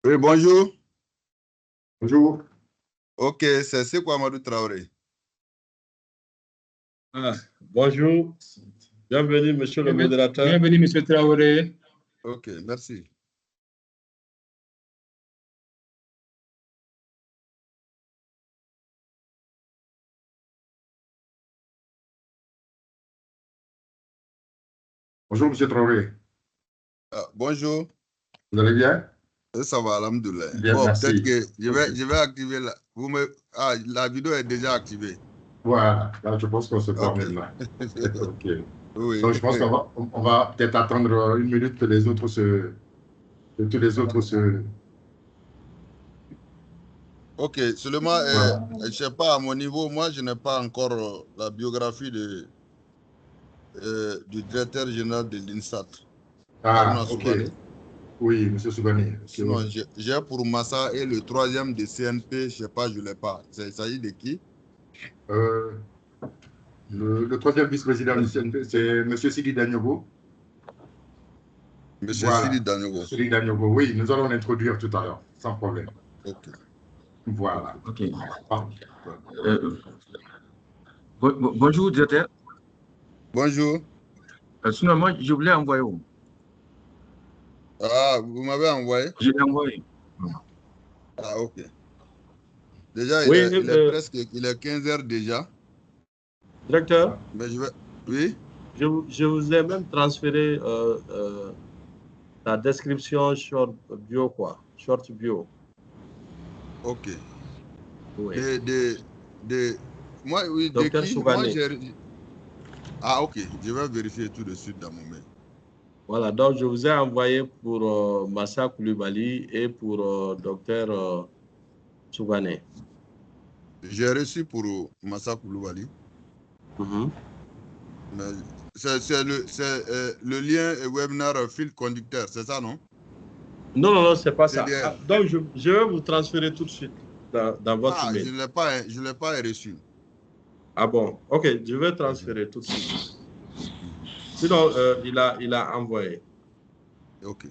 Oui, bonjour. Bonjour. Ok, c'est quoi Amadou Traoré? Bonjour. Bienvenue, monsieur le modérateur. Bienvenue, monsieur Traoré. Ok, merci. Bonjour, monsieur Traoré. Bonjour. Vous allez bien? Ça va, alhamdoulilah. Bien, bon, merci. peut-être que je vais, Ok. je vais activer la... la vidéo est déjà activée. Voilà, là, je pense qu'on se voit Ok. maintenant. Ok. Oui. Donc, je pense qu'on va peut-être attendre une minute que les autres que tous les autres se... Ok, seulement, Voilà. je ne sais pas, à mon niveau, moi, je n'ai pas encore la biographie du directeur général de l'INSAT. Ah, Haruna ok. Soubani. Oui, monsieur Soubani. Okay. Sinon, j'ai pour Massa et le troisième de CNP, je ne sais pas, je ne l'ai pas. Il s'agit de qui? Le troisième vice-président du CNP, c'est monsieur Sidi Danyogo. Monsieur Voilà. Sidi Danyogo. Sidi Danyogo, oui, nous allons l'introduire tout à l'heure, sans problème. Ok. Voilà. Ok. Ah. Bonjour, directeur. Bonjour. Sinon, moi, je voulais envoyer. Ah, vous m'avez envoyé? Je l'ai envoyé. Ah, ok. Déjà, Oui, il est presque, il est 15 heures déjà. Directeur, Mais je vais... Oui? je vous ai même transféré la description short bio, quoi. Short bio. Ok. Oui. Moi, oui, de Docteur qui? Moi, Soubani. Ah, ok. Je vais vérifier tout de suite dans mon mail. Voilà, donc je vous ai envoyé pour Massa Koulibaly et pour docteur Soubani. J'ai reçu pour Massa Koulibaly. Mais c'est le lien webinaire fil conducteur, c'est ça, non? Non, c'est pas ça. Donc, je vais vous transférer tout de suite dans votre mail. Je ne l'ai pas reçu. Ah bon? Ok, je vais transférer tout de suite. Sinon, il a envoyé. Ok.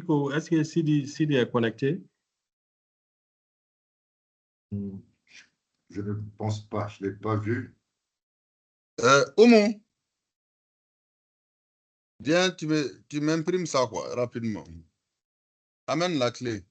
Diko, est-ce que Sidi est connecté? Je ne pense pas, je ne l'ai pas vu. Oumou, viens, tu m'imprimes ça, quoi, rapidement. Amène la clé.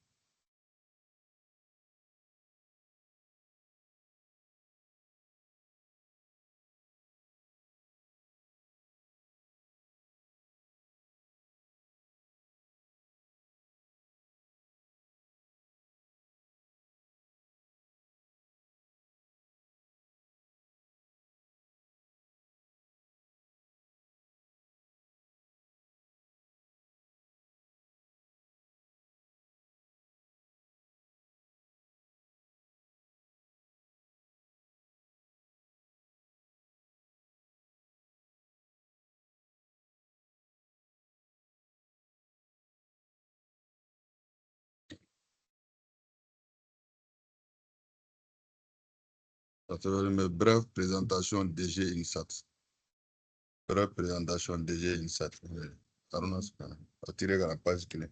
Ça s'appelle une brève présentation DG INSAT. Brève présentation DG INSAT. Haruna Sukana. Attiré à la page clé.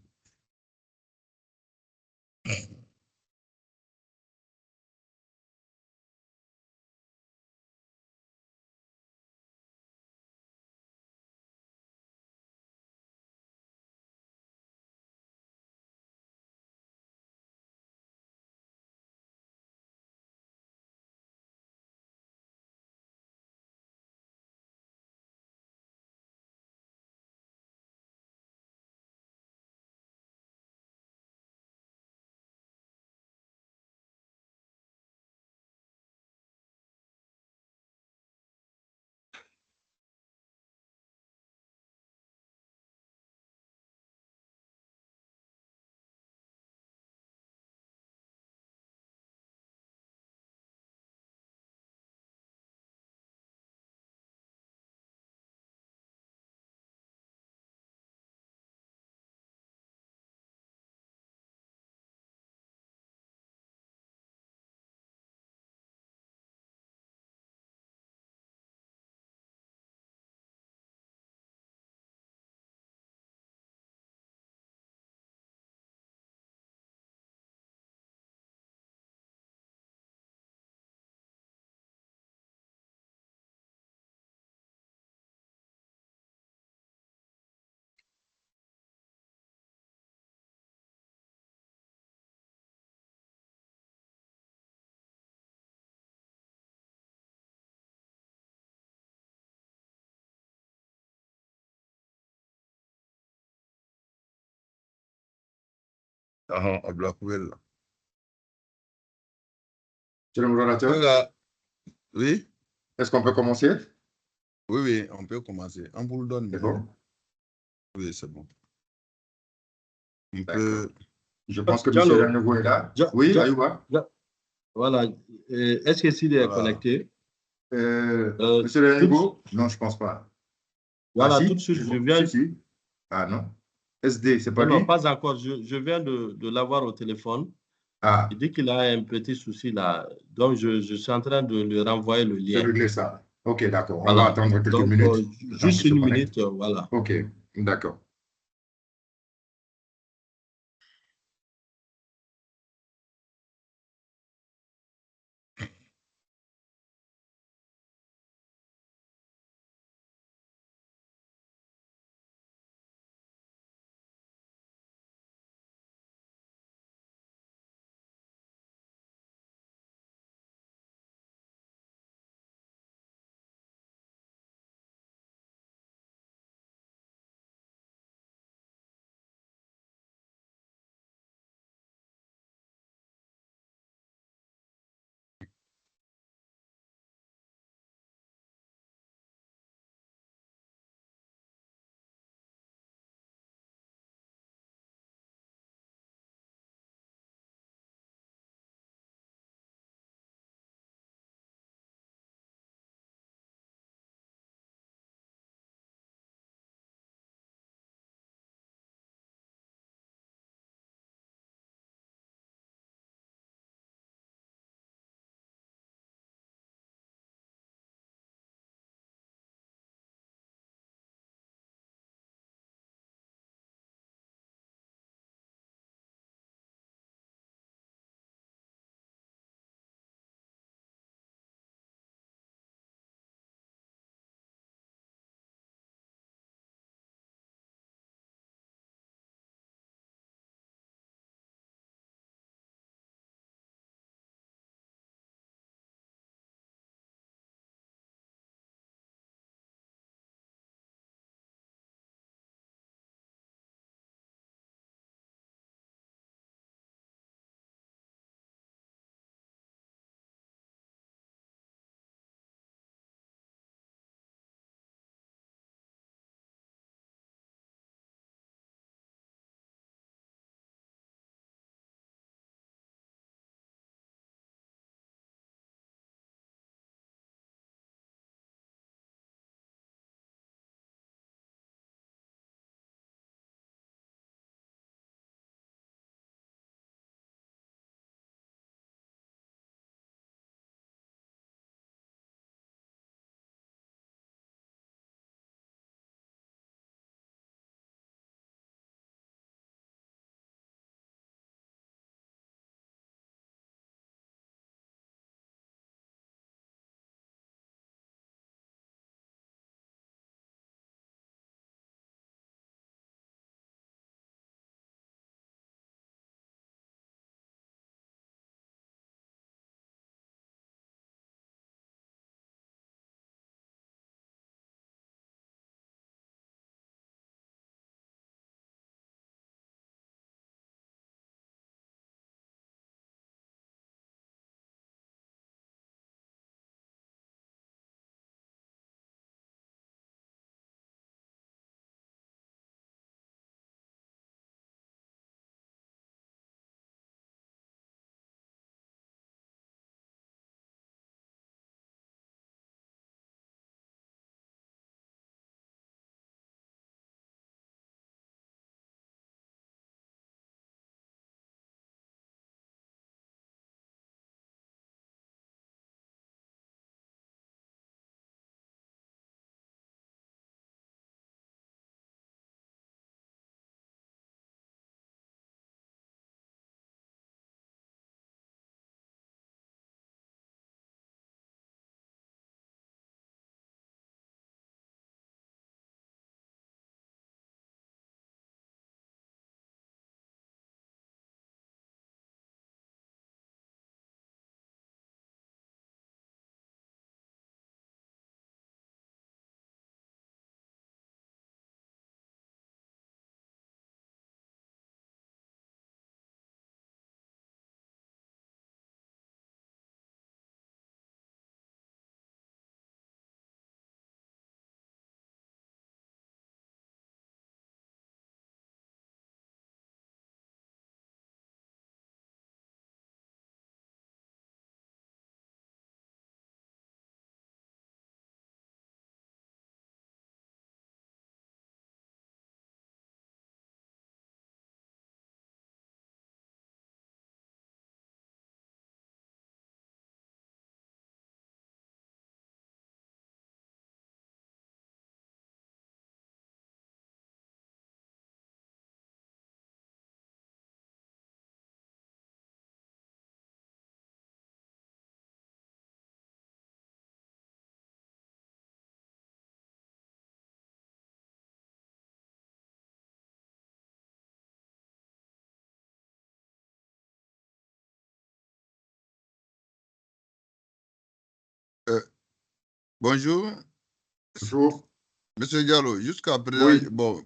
Ah, à Blackwell. C'est le modérateur. Oui, Est-ce qu'on peut commencer? oui, oui, on peut commencer. On vous le donne. C'est bon? Oui, c'est bon. On D'accord. peut. Je pense que M. Diallo. Renouveau est là. Oui, Ayouba. Voilà. Est-ce que Sidi est Voilà. connecté? Monsieur Renouveau? Non, je ne pense pas. Voilà, si, tout de suite, je viens. si. Ah non. SD, c'est pas Non, lui? non, pas encore. Je viens de l'avoir au téléphone. Ah, Il dit qu'il a un petit souci là. Donc, je suis en train de lui renvoyer le c'est lien. réglé ça. Ok, d'accord. On Voilà. va attendre quelques Donc, minutes. juste une minute, voilà. Ok, d'accord. Bonjour. Bonjour. Monsieur Diallo, jusqu'à présent, Oui. bon,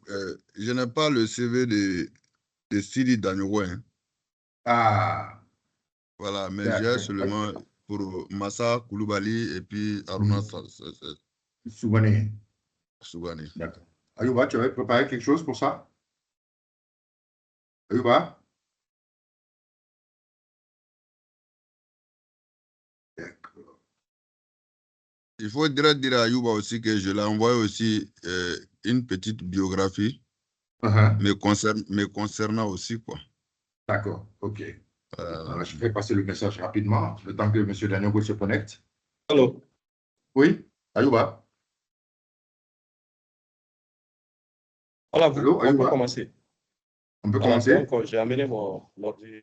je n'ai pas le CV de Sidi Danyogo, hein. Ah, Voilà, mais j'ai d'accord. seulement pour Massa Koulibaly et puis Aruna Souvenirs. Sougani. D'accord. Ayouba, tu avais préparé quelque chose pour ça? Ayouba? D'accord. Il faut dire à Ayouba aussi que je l'ai envoyé aussi une petite biographie me concernant aussi, quoi. D'accord, ok. Alors, je vais passer le message rapidement, le temps que M. Danyogo se connecte. Allô? Oui, Ayouba? Voilà, Allô, on peut Ayouba? commencer. On peut Voilà, commencer? donc, j'ai amené mon ordi.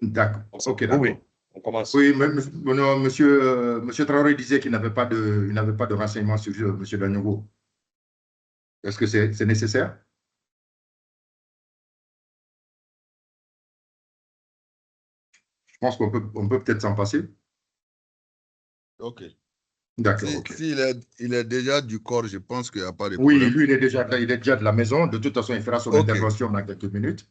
D'accord, ok, Oui, d'accord. oui, on commence. Oui, monsieur Traoré disait qu'il n'avait pas de renseignements sur M. Danyogo. Est-ce que c'est nécessaire? Je pense qu'on peut peut-être s'en passer. Ok. D'accord, ok. Il est déjà du corps, je pense qu'il n'y a pas de Oui, problème. lui, il est déjà de la maison. De toute façon, il fera son intervention dans quelques minutes.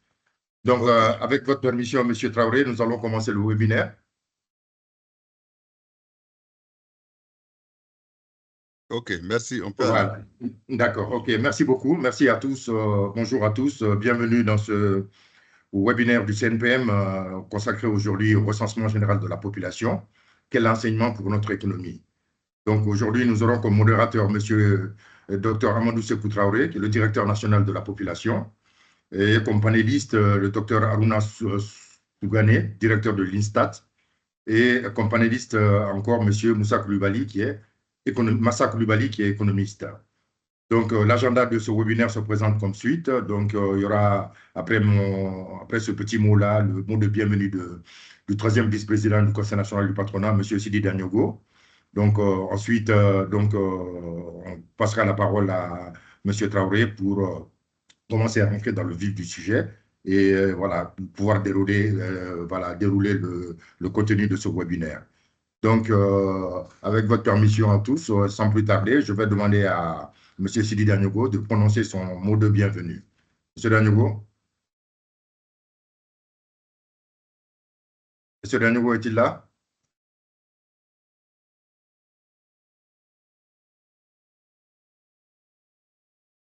Donc, avec votre permission, M. Traoré, nous allons commencer le webinaire. Ok, merci. On peut Voilà. aller. D'accord, ok. Merci beaucoup. Merci à tous. Bonjour à tous. Bienvenue dans ce webinaire du CNPM consacré aujourd'hui au recensement général de la population. Quel enseignement pour notre économie? Donc, aujourd'hui, nous aurons comme modérateur M. Dr Amadou Sékou Traoré, qui est le directeur national de la population, et comme panéliste, le Dr Aruna Sougane, directeur de l'INSTAT, et comme panéliste encore M. Moussa Koulibaly, qui est économiste. Donc, l'agenda de ce webinaire se présente comme suite. Donc, il y aura, après ce petit mot-là, le mot de bienvenue du troisième vice-président du Conseil national du patronat, M. Sidi Danyogo. Donc, ensuite, on passera la parole à M. Traoré pour commencer à rentrer dans le vif du sujet et voilà, pouvoir dérouler le contenu de ce webinaire. Donc, avec votre permission à tous, sans plus tarder, je vais demander à M. Sidi Danyogo de prononcer son mot de bienvenue. M. Danyogo? M. Danyogo est-il là?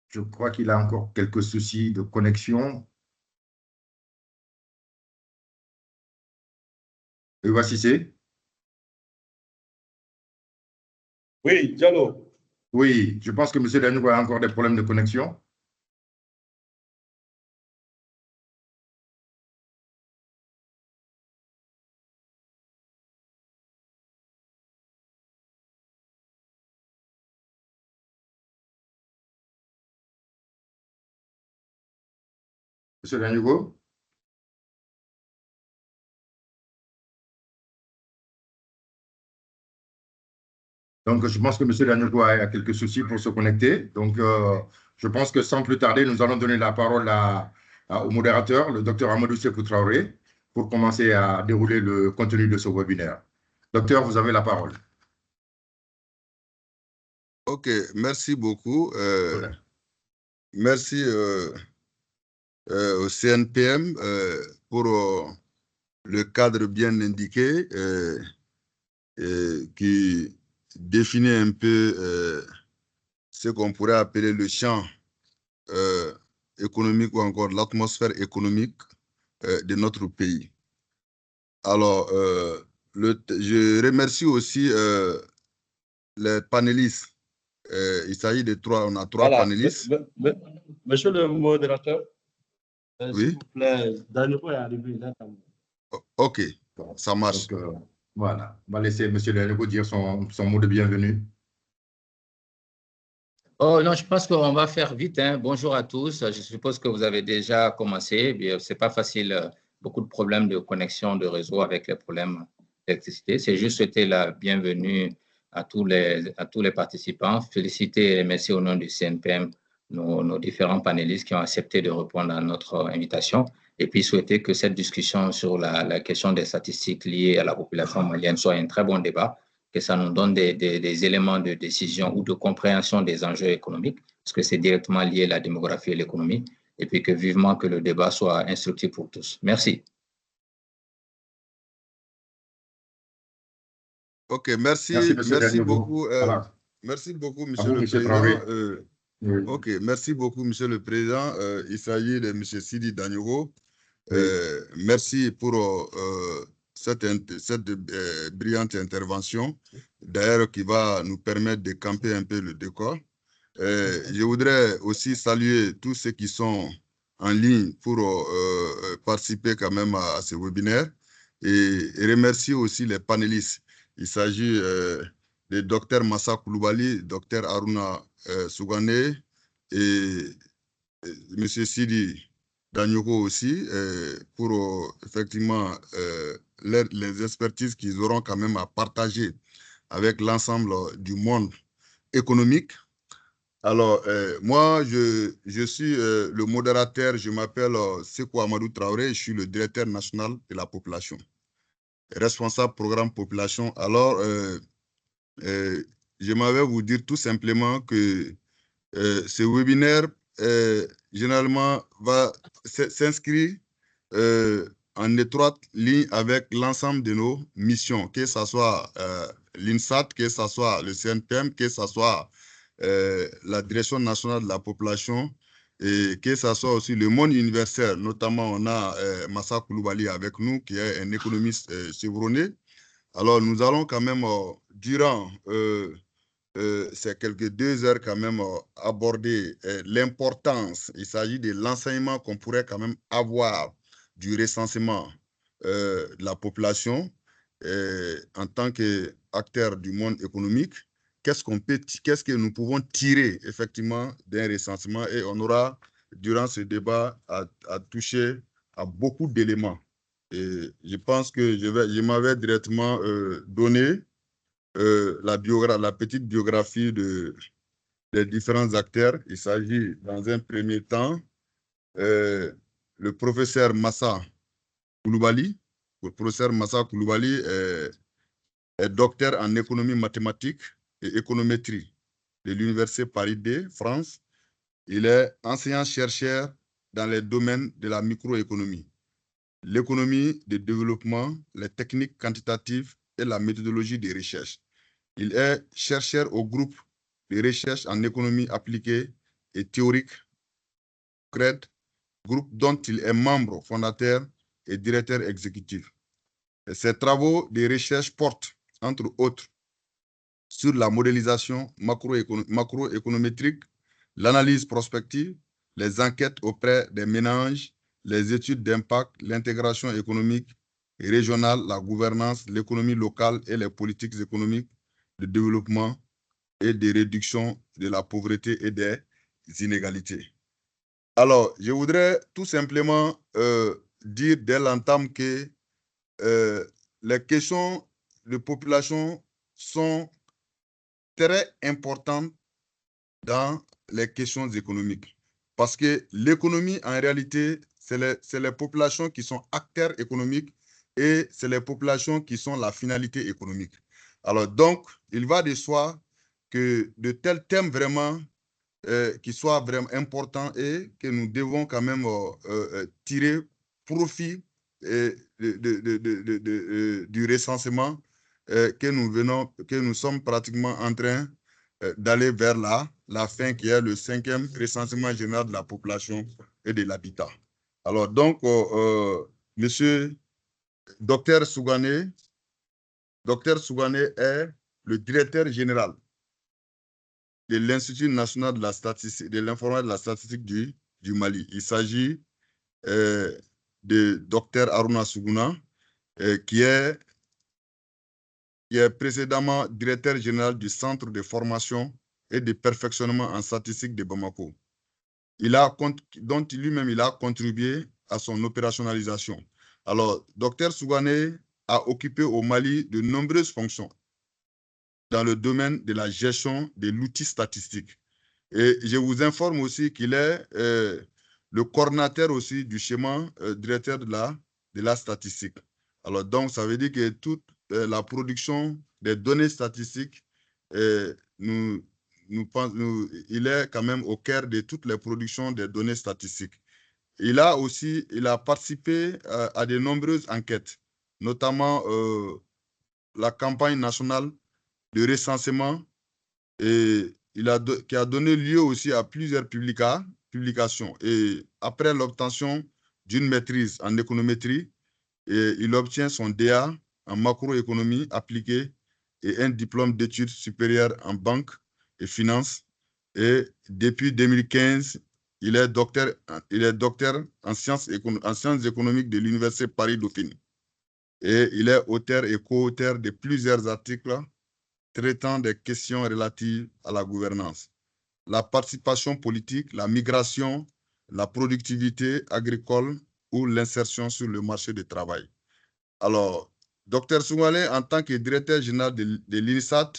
Je crois qu'il a encore quelques soucis de connexion. Et voici c'est. Oui, Diallo. Oui, je pense que M. Danyogo a encore des problèmes de connexion. M. Danyogo? Donc, je pense que M. Danyogo a quelques soucis pour se connecter. Donc, je pense que sans plus tarder, nous allons donner la parole au modérateur, le Dr Amadou Sékou Traoré, pour commencer à dérouler le contenu de ce webinaire. Docteur, vous avez la parole. Ok, merci beaucoup. Merci au CNPM pour le cadre bien indiqué qui définit un peu ce qu'on pourrait appeler le champ économique ou encore l'atmosphère économique de notre pays. Alors, je remercie aussi les panélistes. Il s'agit de trois, on a trois panélistes. Monsieur le modérateur, oui. S'il vous plaît, Danyogo est arrivé. Ok, ça marche. Donc, voilà, on va laisser M. Danyogo dire son mot de bienvenue. Oh non, je pense qu'on va faire vite, hein. Bonjour à tous. Je suppose que vous avez déjà commencé. Ce n'est pas facile, beaucoup de problèmes de connexion de réseau avec les problèmes d'électricité. C'est juste souhaiter la bienvenue à tous les participants. Féliciter et remercier au nom du CNPM nos différents panélistes qui ont accepté de répondre à notre invitation. Et puis souhaiter que cette discussion sur la question des statistiques liées à la population malienne soit un très bon débat que ça nous donne des éléments de décision ou de compréhension des enjeux économiques, parce que c'est directement lié à la démographie et l'économie, et puis que vivement que le débat soit instructif pour tous. Merci. OK, merci beaucoup. Merci beaucoup, Monsieur le Président. OK, merci beaucoup, Monsieur le Président. Il s'agit de Monsieur Sidi Danyoko. Merci pour cette brillante intervention, d'ailleurs qui va nous permettre de camper un peu le décor. Je voudrais aussi saluer tous ceux qui sont en ligne pour participer quand même à ce webinaire et remercier aussi les panélistes. Il s'agit de Dr Massa Koulibaly, Dr Aruna Sougane et M. Sidi Danyoko aussi pour effectivement les expertises qu'ils auront quand même à partager avec l'ensemble du monde économique. Alors, moi, je suis le modérateur, je m'appelle Sekou Amadou Traoré, je suis le directeur national de la population, responsable programme population. Alors, j'aimerais vous dire tout simplement que ce webinaire, généralement, va s'inscrire en étroite ligne avec l'ensemble de nos missions, que ce soit l'INSAT, que ce soit le CNPM, que ce soit la Direction nationale de la population, et que ce soit aussi le monde universel. Notamment, on a Massa Koulibaly avec nous, qui est un économiste chevronné. Alors, nous allons quand même, durant ces quelques 2 heures, quand même, aborder l'importance. Il s'agit de l'enseignement qu'on pourrait quand même avoir du recensement de la population en tant qu'acteur du monde économique. Qu'est-ce que nous pouvons tirer effectivement d'un recensement, et on aura durant ce débat à toucher à beaucoup d'éléments. Et je pense que je m'avais directement donné la petite biographie des différents acteurs. Il s'agit dans un premier temps le professeur Massa Koulibaly. Le professeur Massa Koulibaly est docteur en économie mathématique et économétrie de l'Université Paris 2, France. Il est enseignant-chercheur dans les domaines de la microéconomie, l'économie de développement, les techniques quantitatives et la méthodologie de recherche. Il est chercheur au groupe de recherche en économie appliquée et théorique, CRED, groupe dont il est membre fondateur et directeur exécutif. Et ses travaux de recherche portent, entre autres, sur la modélisation macroéconométrique, l'analyse prospective, les enquêtes auprès des ménages, les études d'impact, l'intégration économique et régionale, la gouvernance, l'économie locale et les politiques économiques de développement et de réduction de la pauvreté et des inégalités. Alors, je voudrais tout simplement dire dès l'entame que les questions de population sont très importantes dans les questions économiques. Parce que l'économie, en réalité, c'est les populations qui sont acteurs économiques et c'est les populations qui sont la finalité économique. Alors donc, il va de soi que de tels thèmes vraiment qui soient vraiment importants et que nous devons quand même tirer profit du recensement que nous sommes pratiquement en train d'aller vers la fin, qui est le 5e recensement général de la population et de l'habitat. Alors donc, monsieur Dr Sougane est le directeur général de l'Institut national de la statistique, de l'information de la statistique du Mali. Il s'agit de Dr Aruna Sougana, qui est précédemment directeur général du Centre de formation et de perfectionnement en statistique de Bamako, dont lui-même il a contribué à son opérationnalisation. Alors, Dr Sougane a occupé au Mali de nombreuses fonctions dans le domaine de la gestion de l'outil statistique. Et je vous informe aussi qu'il est le coordinateur aussi du schéma directeur de la statistique. Alors donc, ça veut dire que toute la production des données statistiques, il est quand même au cœur de toutes les productions des données statistiques. Il a participé à de nombreuses enquêtes, notamment la campagne nationale de recensement, et qui a donné lieu aussi à plusieurs publications. Et après l'obtention d'une maîtrise en économétrie, il obtient son DA en macroéconomie appliquée et un diplôme d'études supérieures en banque et finance. Et depuis 2015, il est docteur en sciences économiques de l'Université Paris-Dauphine. Et il est auteur et co-auteur de plusieurs articles traitant des questions relatives à la gouvernance, la participation politique, la migration, la productivité agricole ou l'insertion sur le marché du travail. Alors, Dr Sougané, en tant que directeur général de l'INSAT,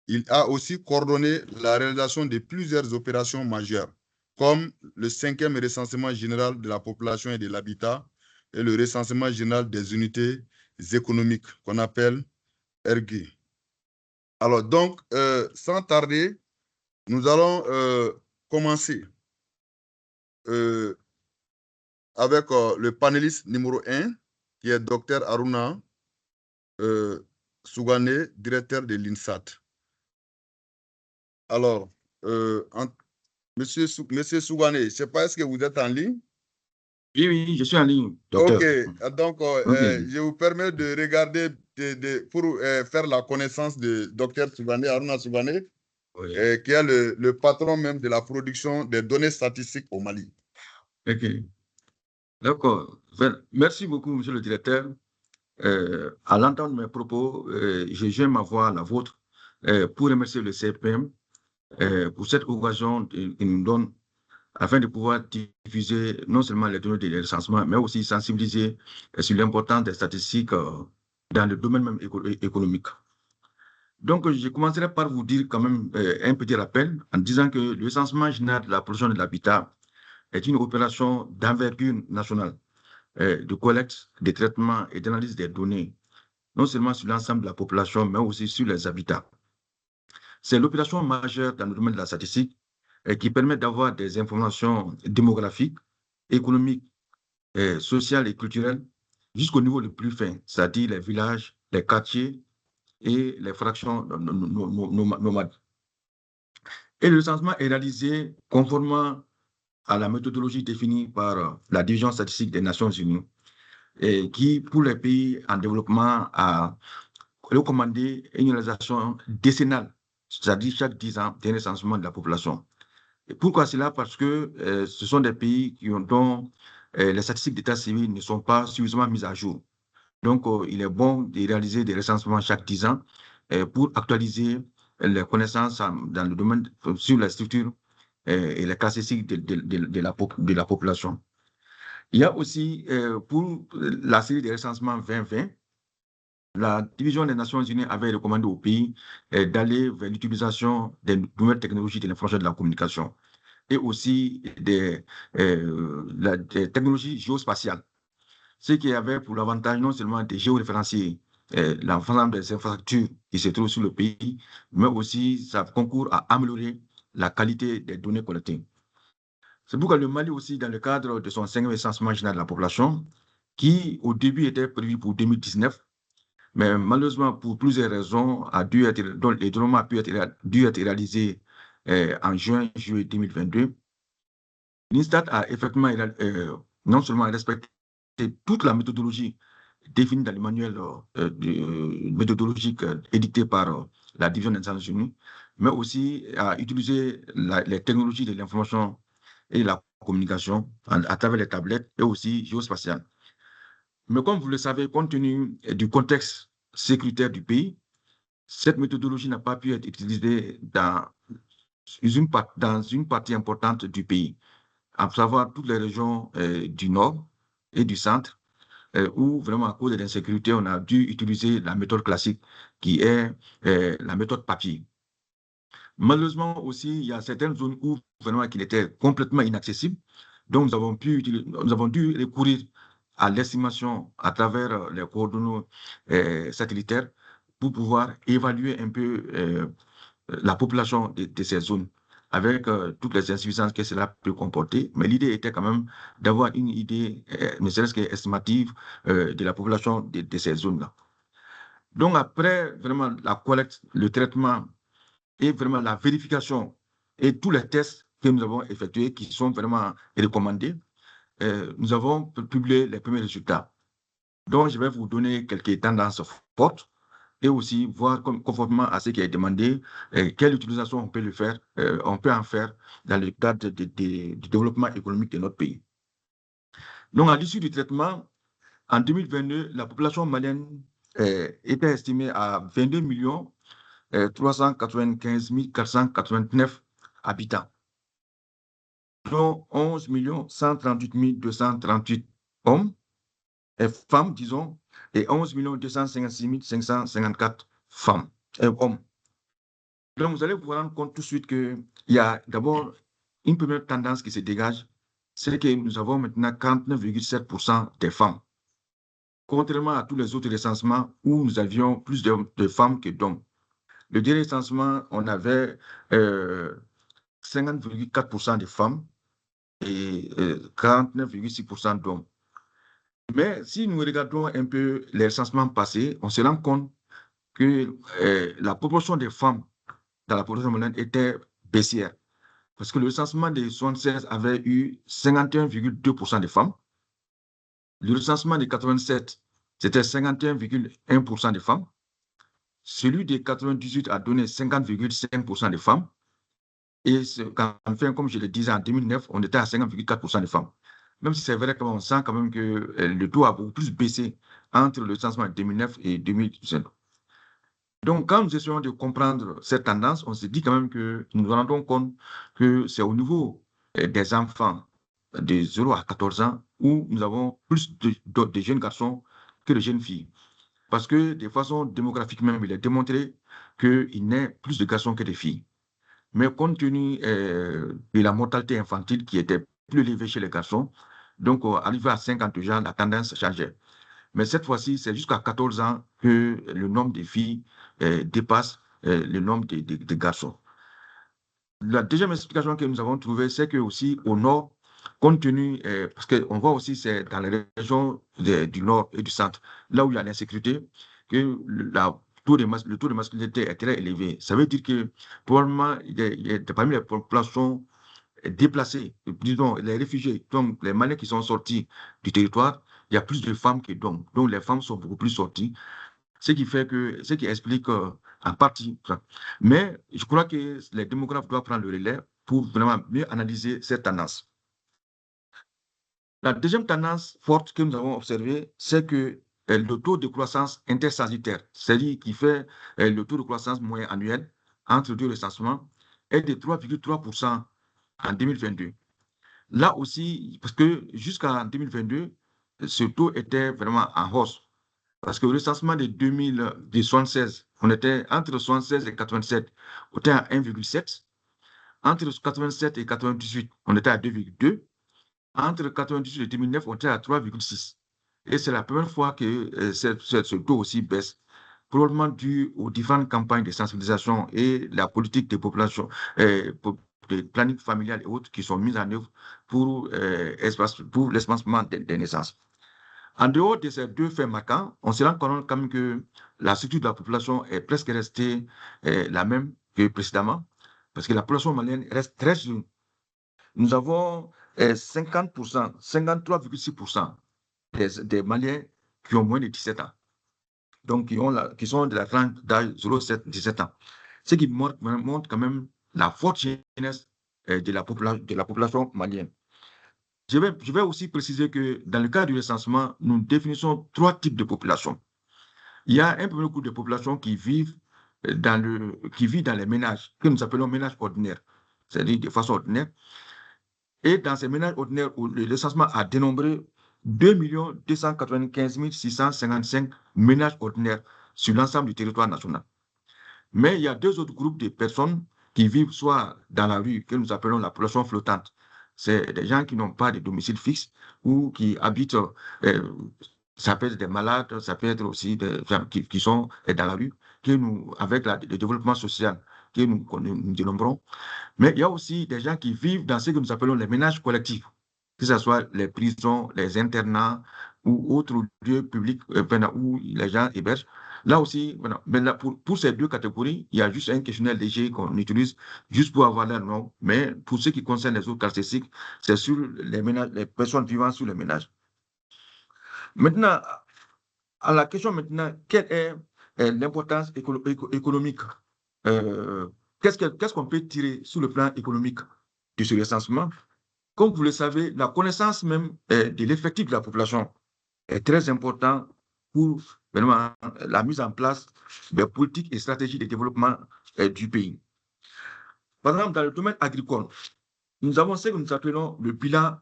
il a aussi coordonné la réalisation de plusieurs opérations majeures, comme le 5e recensement général de la population et de l'habitat et le recensement général des unités économiques qu'on appelle ERGI. Alors, donc, sans tarder, nous allons commencer avec le panéliste numéro 1, qui est Dr Aruna Sougané, directeur de l'INSAT. Alors, Monsieur Sougané, je ne sais pas, est-ce que vous êtes en ligne? Oui, oui, je suis en ligne, docteur. Ok, donc je vous permets de regarder pour faire la connaissance de Dr Sougané, Aruna Sougané, Oui. qui est le patron même de la production des données statistiques au Mali. Ok. D'accord. Merci beaucoup, monsieur le directeur. À l'entendre mes propos, je joins ma voix à la vôtre pour remercier le CPM pour cette occasion qu'il nous donne afin de pouvoir diffuser non seulement les données de recensement, mais aussi sensibiliser sur l'importance des statistiques dans le domaine même économique. Donc, je commencerai par vous dire quand même un petit rappel en disant que le recensement général de la production de l'habitat est une opération d'envergure nationale de collecte, de traitement et d'analyse des données, non seulement sur l'ensemble de la population, mais aussi sur les habitats. C'est l'opération majeure dans le domaine de la statistique qui permet d'avoir des informations démographiques, économiques, sociales et culturelles jusqu'au niveau le plus fin, c'est-à-dire les villages, les quartiers et les fractions nomades. Et le recensement est réalisé conformément à la méthodologie définie par la Division statistique des Nations Unies, et qui, pour les pays en développement, a recommandé une réalisation décennale, c'est-à-dire chaque 10 ans, d'un recensement de la population. Et pourquoi cela? Parce que ce sont des pays dont les statistiques d'état civil ne sont pas suffisamment mises à jour. Donc, il est bon de réaliser des recensements chaque 10 ans pour actualiser les connaissances dans le domaine sur la structure et les caractéristiques de la population. Il y a aussi, pour la série des recensements 2020, la Division des Nations Unies avait recommandé au pays d'aller vers l'utilisation des nouvelles technologies de l'information et de la communication et aussi des technologies géospatiales, ce qui avait pour l'avantage non seulement de géoréférencier l'ensemble des infrastructures qui se trouvent sur le pays, mais aussi ça concourt à améliorer la qualité des données collectées. C'est pourquoi le Mali aussi, dans le cadre de son 5e recensement général de la population, qui au début était prévu pour 2019, mais malheureusement pour plusieurs raisons, dont les développements dû être réalisé en juillet 2022, l'INSTAT a effectivement non seulement respecté toute la méthodologie définie dans le manuel méthodologique édicté par la Division des Nations Unies, mais aussi à utiliser les technologies de l'information et la communication à travers les tablettes et aussi géospatiales. Mais comme vous le savez, compte tenu du contexte sécuritaire du pays, cette méthodologie n'a pas pu être utilisée dans une partie importante du pays, à savoir toutes les régions du nord et du centre, où vraiment à cause de l'insécurité, on a dû utiliser la méthode classique qui est la méthode papier. Malheureusement aussi, il y a certaines zones où vraiment il était complètement inaccessible, donc nous avons dû recourir à l'estimation à travers les coordonnées satellitaires pour pouvoir évaluer un peu la population de ces zones avec toutes les insuffisances que cela peut comporter. Mais l'idée était quand même d'avoir une idée, ne serait-ce qu'estimative, de la population de ces zones-là. Donc, après vraiment la collecte, le traitement et vraiment la vérification et tous les tests que nous avons effectués qui sont vraiment recommandés, nous avons publié les premiers résultats. Donc, je vais vous donner quelques tendances fortes et aussi voir conformément à ce qui est demandé, quelle utilisation on peut le faire, on peut en faire dans le cadre du développement économique de notre pays. Donc, à l'issue du traitement, en 2022, la population malienne était estimée à 22 395 489 habitants, dont 11 138 238 hommes et femmes, disons, et 11 256 554 femmes et hommes. Donc, vous allez vous rendre compte tout de suite qu'il y a d'abord une première tendance qui se dégage, c'est que nous avons maintenant 49,7% des femmes, contrairement à tous les autres recensements où nous avions plus de femmes que d'hommes. Le dernier recensement, on avait 50,4% de femmes et 49,6% d'hommes. Mais si nous regardons un peu les recensements passés, on se rend compte que la proportion des femmes dans la population malienne était baissière. Parce que le recensement de 1976 avait eu 51,2% de femmes. Le recensement de 87, c'était 51,1% de femmes. Celui de 98 a donné 50,5% de femmes. Et enfin, comme je le disais, en 2009, on était à 50,4% de femmes. Même si c'est vrai qu'on sent quand même que le taux a beaucoup plus baissé entre le recensement de 2009 et 2017. Donc, quand nous essayons de comprendre cette tendance, on se dit quand même que nous nous rendons compte que c'est au niveau des enfants de 0 à 14 ans où nous avons plus de jeunes garçons que de jeunes filles. Parce que de façon démographique même, il est démontré qu'il naît plus de garçons que de filles. Mais compte tenu de la mortalité infantile qui était plus élevée chez les garçons, donc arrivé à 50 ans, la tendance changeait. Mais cette fois-ci, c'est jusqu'à 14 ans que le nombre de filles dépasse le nombre de garçons. La deuxième explication que nous avons trouvée, c'est que aussi au nord, compte tenu, parce qu'on voit aussi c'est dans les régions du nord et du centre, là où il y a l'insécurité, que le taux de masculinité est très élevé. Ça veut dire que probablement, parmi les populations déplacés, disons les réfugiés, donc les Maliens qui sont sortis du territoire, il y a plus de femmes que d'hommes. Donc les femmes sont beaucoup plus sorties, ce qui explique en partie ça. Mais je crois que les démographes doivent prendre le relais pour vraiment mieux analyser cette tendance. La deuxième tendance forte que nous avons observée, c'est que le taux de croissance intersagittaire, c'est-à-dire qui fait le taux de croissance moyen annuel entre deux recensements, est de 3,3% en 2022. Là aussi, parce que jusqu'en 2022, ce taux était vraiment en hausse. Parce que le recensement de 2076, on était entre 76 et 87, on était à 1,7. Entre 87 et 98, on était à 2,2. Entre 98 et 2009, on était à 3,6. Et c'est la première fois que ce taux aussi baisse, probablement dû aux différentes campagnes de sensibilisation et la politique des populations, de planning familial et autres qui sont mises en œuvre pour l'espacement des naissances. En dehors de ces deux faits marquants, on se rend compte quand même que la structure de la population est presque restée la même que précédemment, parce que la population malienne reste très jeune. Nous avons 50%, 53,6% des Maliens qui ont moins de 17 ans, donc qui sont de la tranche d'âge 0,7-17 ans. Ce qui montre quand même la forte jeunesse de la population malienne. Je vais aussi préciser que dans le cas du recensement, nous définissons 3 types de populations. Il y a un premier groupe de populations qui vivent dans les ménages, que nous appelons ménages ordinaires, c'est-à-dire de façon ordinaire. Et dans ces ménages ordinaires, où le recensement a dénombré 2 295 655 ménages ordinaires sur l'ensemble du territoire national. Mais il y a 2 autres groupes de personnes qui vivent soit dans la rue, que nous appelons la population flottante. C'est des gens qui n'ont pas de domicile fixe ou qui habitent Ça peut être des malades, ça peut être aussi des gens qui sont dans la rue, avec le développement social que nous dénombrons. Mais il y a aussi des gens qui vivent dans ce que nous appelons les ménages collectifs, que ce soit les prisons, les internats ou autres lieux publics où les gens hébergent. Là aussi, mais là, pour ces deux catégories, il y a juste un questionnaire léger qu'on utilise juste pour avoir leur nom. Mais pour ce qui concerne les autres caractéristiques, c'est sur les ménages, les personnes vivant sur les ménages. Maintenant, à la question maintenant, quelle est l'importance économique? Qu'est-ce qu'on peut tirer sur le plan économique de ce recensement? Comme vous le savez, la connaissance même de l'effectif de la population est très importante pour vraiment la mise en place des politiques et stratégies de développement du pays. Par exemple, dans le domaine agricole, nous avons ce que nous appelons le bilan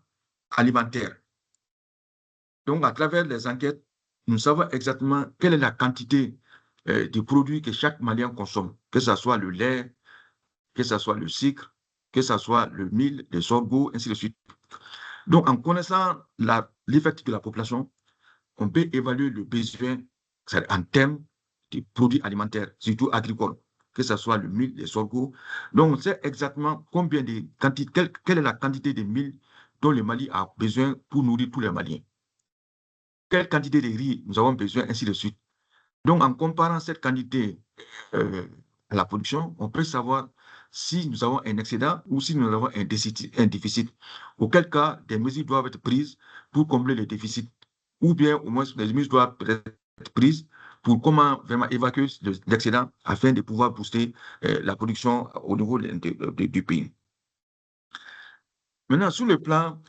alimentaire. Donc, à travers les enquêtes, nous savons exactement quelle est la quantité de produits que chaque Malien consomme, que ce soit le lait, que ce soit le sucre, que ce soit le mil, le sorgho, ainsi de suite. Donc, en connaissant l'effectif de la population, on peut évaluer le besoin en termes de produits alimentaires, surtout agricoles, que ce soit le mil, le sorgho. Donc, on sait exactement quelle est la quantité de mil dont le Mali a besoin pour nourrir tous les Maliens. Quelle quantité de riz nous avons besoin, ainsi de suite. Donc, en comparant cette quantité à la production, on peut savoir si nous avons un excédent ou si nous avons un déficit. Auquel cas, des mesures doivent être prises pour combler le déficit. Ou bien, au moins, des mesures doivent être prises pour comment vraiment évacuer l'excédent afin de pouvoir booster la production au niveau du pays. Maintenant, sur le plan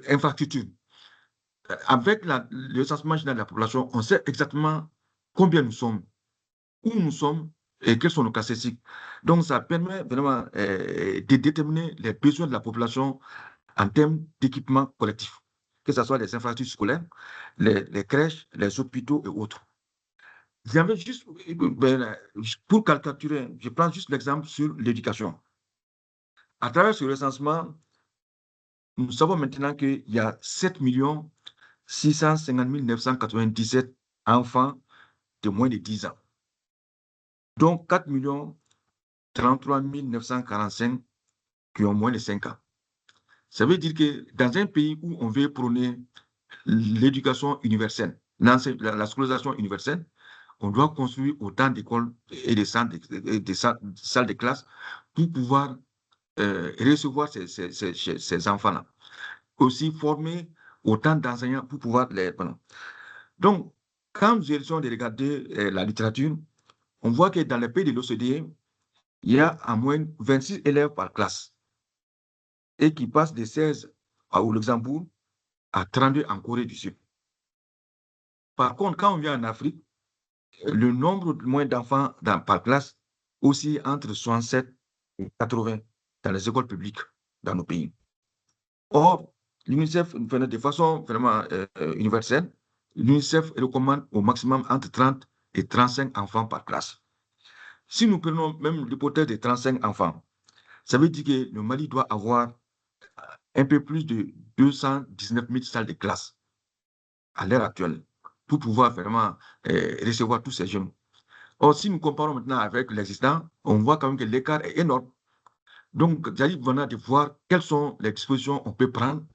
infrastructure, avec le recensement général de la population, on sait exactement combien nous sommes, où nous sommes et quelles sont nos caractéristiques. Donc, ça permet vraiment de déterminer les besoins de la population en termes d'équipement collectif, que ce soit les infrastructures scolaires, les crèches, les hôpitaux et autres. J'avais juste, pour caricaturer, je prends juste l'exemple sur l'éducation. À travers ce recensement, nous savons maintenant qu'il y a 7 650 997 enfants de moins de 10 ans. Donc 4 33 945 qui ont moins de 5 ans. Ça veut dire que dans un pays où on veut prôner l'éducation universelle, la scolarisation universelle, on doit construire autant d'écoles et de salles de classe pour pouvoir recevoir ces enfants-là. Aussi former autant d'enseignants pour pouvoir les... Donc, quand nous essayons de regarder la littérature, on voit que dans les pays de l'OCDE, il y a en moyenne 26 élèves par classe et qui passent de 16 au Luxembourg à 32 en Corée du Sud. Par contre, quand on vient en Afrique, le nombre de moins d'enfants par classe aussi entre 67 et 80 dans les écoles publiques dans nos pays. Or, l'UNICEF, de façon vraiment universelle, l'UNICEF recommande au maximum entre 30 et 35 enfants par classe. Si nous prenons même l'hypothèse de 35 enfants, ça veut dire que le Mali doit avoir un peu plus de 219 000 salles de classe à l'heure actuelle pour pouvoir vraiment recevoir tous ces jeunes. Or, si nous comparons maintenant avec l'existant, on voit quand même que l'écart est énorme. Donc, il s'agit vraiment de voir quelles sont les dispositions qu'on peut prendre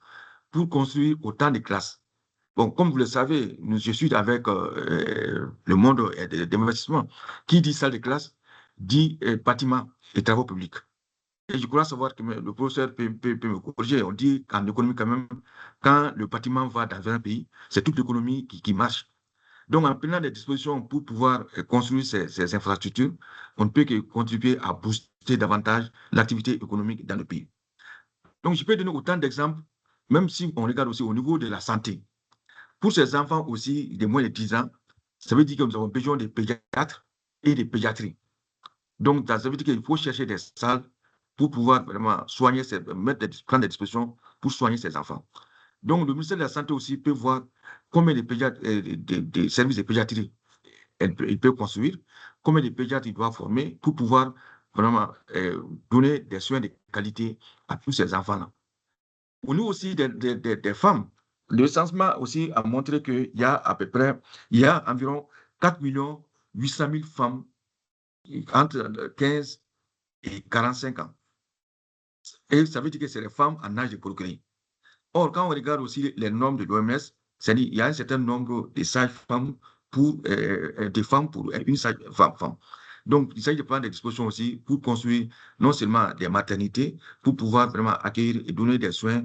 pour construire autant de classes. Bon, comme vous le savez, je suis avec le monde des investissements. Qui dit salle de classe dit bâtiment et travaux publics. Et je crois savoir que le professeur peut me corriger. On dit qu'en économie, quand même, quand le bâtiment va dans un pays, c'est toute l'économie qui marche. Donc, en prenant des dispositions pour pouvoir construire ces infrastructures, on ne peut que contribuer à booster davantage l'activité économique dans le pays. Donc, je peux donner autant d'exemples, même si on regarde aussi au niveau de la santé. Pour ces enfants aussi de moins de 10 ans, ça veut dire que nous avons besoin de pédiatres et de pédiatrie. Donc, ça veut dire qu'il faut chercher des salles pour pouvoir vraiment soigner, prendre des dispositions pour soigner ces enfants. Donc, le ministère de la Santé aussi peut voir combien de pédiatres, des services de pédiatrie il peut construire, combien de pédiatres il doit former pour pouvoir vraiment donner des soins de qualité à tous ces enfants-là. Au niveau aussi des femmes, le recensement aussi a montré qu'il y a il y a environ 4 800 000 femmes entre 15 et 45 ans. Et ça veut dire que c'est les femmes en âge de procréer. Or, quand on regarde aussi les normes de l'OMS, c'est-à-dire qu'il y a un certain nombre de sages-femmes pour des femmes pour une sage-femme. Donc, il s'agit de prendre des dispositions aussi pour construire non seulement des maternités, pour pouvoir vraiment accueillir et donner des soins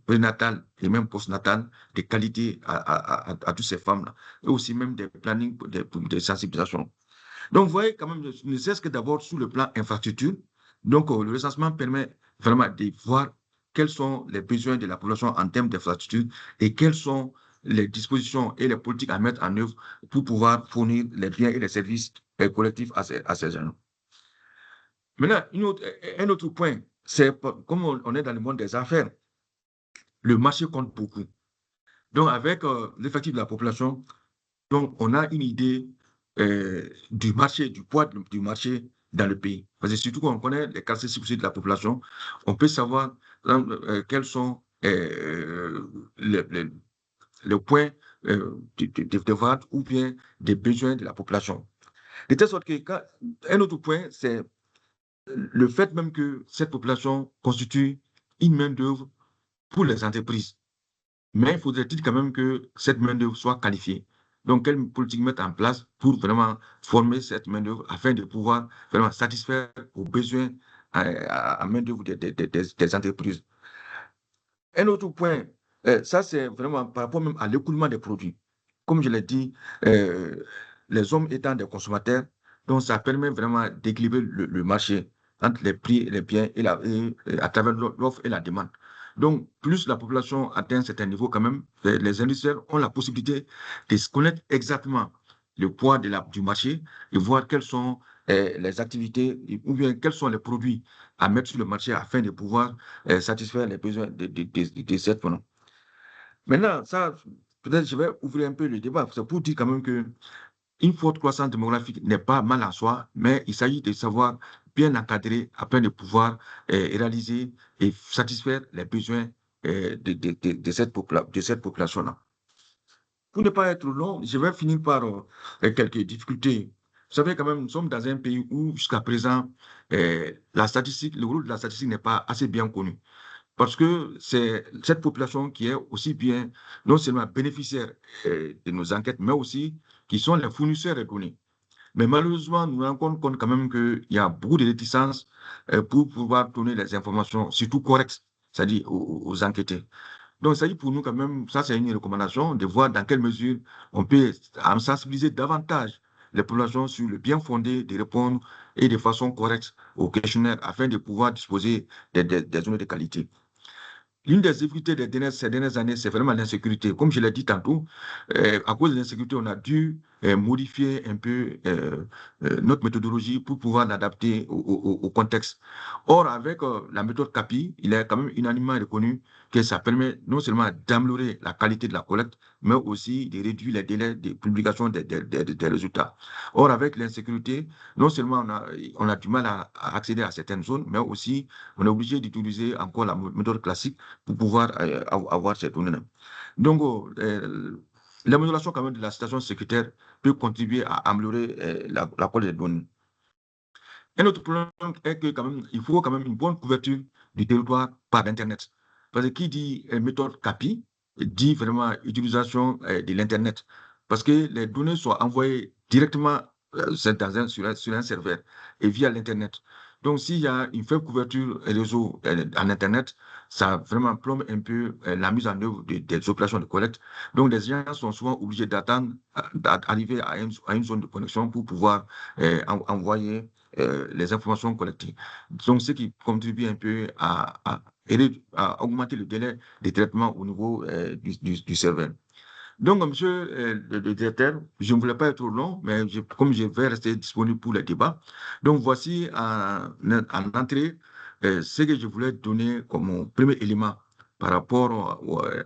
prénatals et même postnatals de qualité à toutes ces femmes-là, et aussi même des plannings de sensibilisation. Donc, vous voyez quand même, ne serait-ce que d'abord sur le plan infrastructure, donc le recensement permet vraiment de voir quels sont les besoins de la population en termes d'infrastructure et quelles sont les dispositions et les politiques à mettre en œuvre pour pouvoir fournir les biens et les services collectifs à ces gens. Maintenant, un autre point, c'est comme on est dans le monde des affaires, le marché compte beaucoup. Donc, avec l'effectif de la population, donc on a une idée du marché, du poids du marché dans le pays. Parce que surtout quand on connaît les caractéristiques de la population, on peut savoir quels sont les points de vente ou bien des besoins de la population. De telle sorte que un autre point, c'est le fait même que cette population constitue une main-d'œuvre pour les entreprises. Mais il faudrait-il quand même que cette main-d'œuvre soit qualifiée. Donc, quelle politique mettre en place pour vraiment former cette main-d'œuvre afin de pouvoir vraiment satisfaire aux besoins à main-d'œuvre des entreprises. Un autre point, ça c'est vraiment par rapport même à l'écoulement des produits. Comme je l'ai dit, les hommes étant des consommateurs, donc ça permet vraiment d'équilibrer le marché entre les prix et les biens et à travers l'offre et la demande. Donc, plus la population atteint un certain niveau, quand même, les industriels ont la possibilité de connaître exactement le poids du marché et voir quelles sont les activités ou bien quels sont les produits à mettre sur le marché afin de pouvoir satisfaire les besoins de cette faune. Maintenant, ça, peut-être je vais ouvrir un peu le débat. C'est pour dire quand même qu'une forte croissance démographique n'est pas mal en soi, mais il s'agit de savoir bien encadrer afin de pouvoir réaliser et satisfaire les besoins de cette population-là. Pour ne pas être long, je vais finir par quelques difficultés. Vous savez, quand même, nous sommes dans un pays où, jusqu'à présent, le rôle de la statistique n'est pas assez bien connu. Parce que c'est cette population qui est aussi bien, non seulement bénéficiaire de nos enquêtes, mais aussi qui sont les fournisseurs de données. Mais malheureusement, nous nous rendons compte quand même qu'il y a beaucoup de réticences pour pouvoir donner les informations, surtout correctes, c'est-à-dire aux enquêtés. Donc, ça dit pour nous quand même, ça c'est une recommandation, de voir dans quelle mesure on peut sensibiliser davantage les populations sur le bien fondé de répondre et de façon correcte aux questionnaires afin de pouvoir disposer des données de qualité. L'une des difficultés ces dernières années, c'est vraiment l'insécurité. Comme je l'ai dit tantôt, à cause de l'insécurité, on a dû modifier un peu notre méthodologie pour pouvoir l'adapter au contexte. Or, avec la méthode CAPI, il est quand même unanimement reconnu que ça permet non seulement d'améliorer la qualité de la collecte, mais aussi de réduire les délais de publication des résultats. Or, avec l'insécurité, non seulement on a du mal à accéder à certaines zones, mais aussi on est obligé d'utiliser encore la méthode classique pour pouvoir avoir ces données-là. Donc, l'amélioration quand même de la situation sécuritaire peut contribuer à améliorer la collecte des données. Un autre problème est que quand même, il faut quand même une bonne couverture du territoire par Internet. Parce que qui dit méthode CAPI dit vraiment utilisation de l'Internet. Parce que les données sont envoyées directement sur un serveur et via l'Internet. Donc, s'il y a une faible couverture réseau en Internet, ça vraiment plombe un peu la mise en œuvre des opérations de collecte. Donc, les gens sont souvent obligés d'attendre d'arriver à une zone de connexion pour pouvoir envoyer les informations collectées. Donc, ce qui contribue un peu à augmenter le délai de traitement au niveau du serveur. Donc, monsieur le directeur, je ne voulais pas être trop long, mais comme je vais rester disponible pour les débats, donc voici en entrée ce que je voulais donner comme premier élément par rapport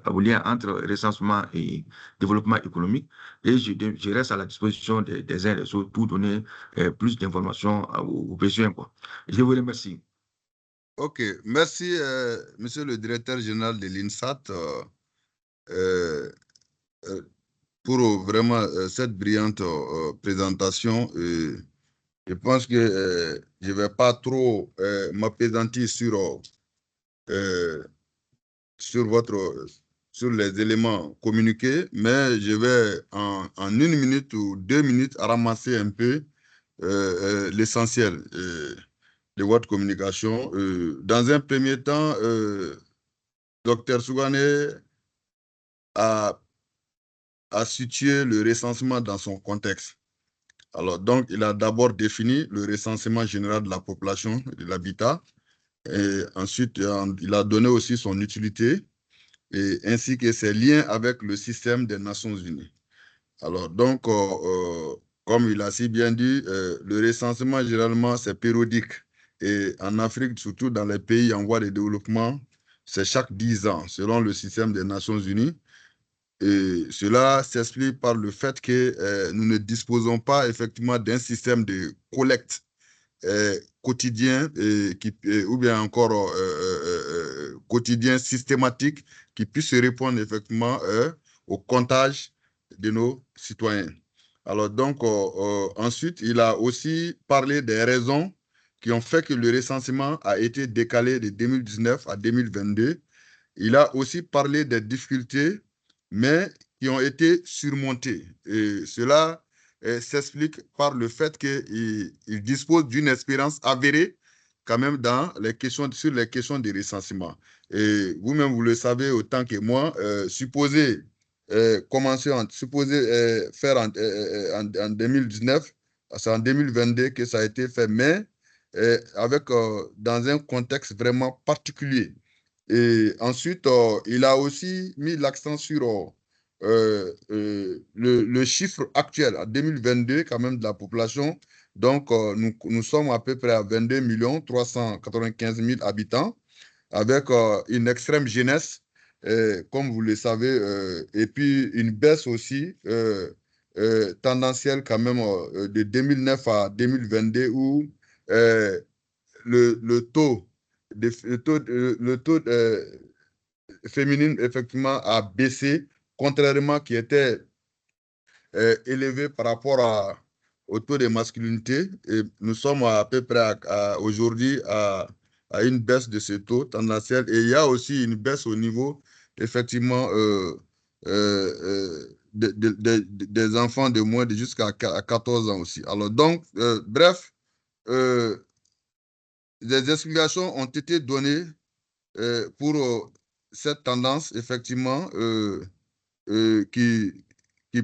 au lien entre recensement et développement économique. Et je reste à la disposition des uns et des autres pour donner plus d'informations aux besoins. Je vous remercie. OK. Merci, monsieur le directeur général de l'INSAT. pour vraiment cette brillante présentation. Je pense que je ne vais pas trop m'appesantir sur les éléments communiqués, mais je vais en 1 minute ou 2 minutes ramasser un peu l'essentiel de votre communication. Dans un premier temps, Dr Sougané a situé le recensement dans son contexte. Alors, donc, il a d'abord défini le recensement général de la population et de l'habitat. Et ensuite, il a donné aussi son utilité, et ainsi que ses liens avec le système des Nations Unies. Alors, donc, comme il a si bien dit, le recensement, généralement, c'est périodique. Et en Afrique, surtout dans les pays en voie de développement, c'est chaque 10 ans, selon le système des Nations Unies. Et cela s'explique par le fait que nous ne disposons pas effectivement d'un système de collecte quotidien ou bien encore quotidien systématique qui puisse répondre effectivement au comptage de nos citoyens. Alors donc, ensuite, il a aussi parlé des raisons qui ont fait que le recensement a été décalé de 2019 à 2022. Il a aussi parlé des difficultés, mais qui ont été surmontées. Et cela s'explique par le fait qu'il dispose d'une expérience avérée quand même sur les questions de recensement. Et vous-même, vous le savez autant que moi, supposé faire en 2019, c'est en 2022 que ça a été fait, mais dans un contexte vraiment particulier. Et ensuite, il a aussi mis l'accent sur le chiffre actuel, en 2022, quand même, de la population. Donc, nous sommes à peu près à 22 395 000 habitants, avec une extrême jeunesse, comme vous le savez, et puis une baisse aussi tendancielle quand même de 2009 à 2022, où le taux féminine, effectivement, a baissé, contrairement qui était élevé par rapport au taux de masculinité. Et nous sommes à peu près aujourd'hui à une baisse de ce taux tendanciel. Et il y a aussi une baisse au niveau, effectivement, des enfants de moins de jusqu'à 14 ans aussi. Alors donc, bref, des explications ont été données pour cette tendance, effectivement, qui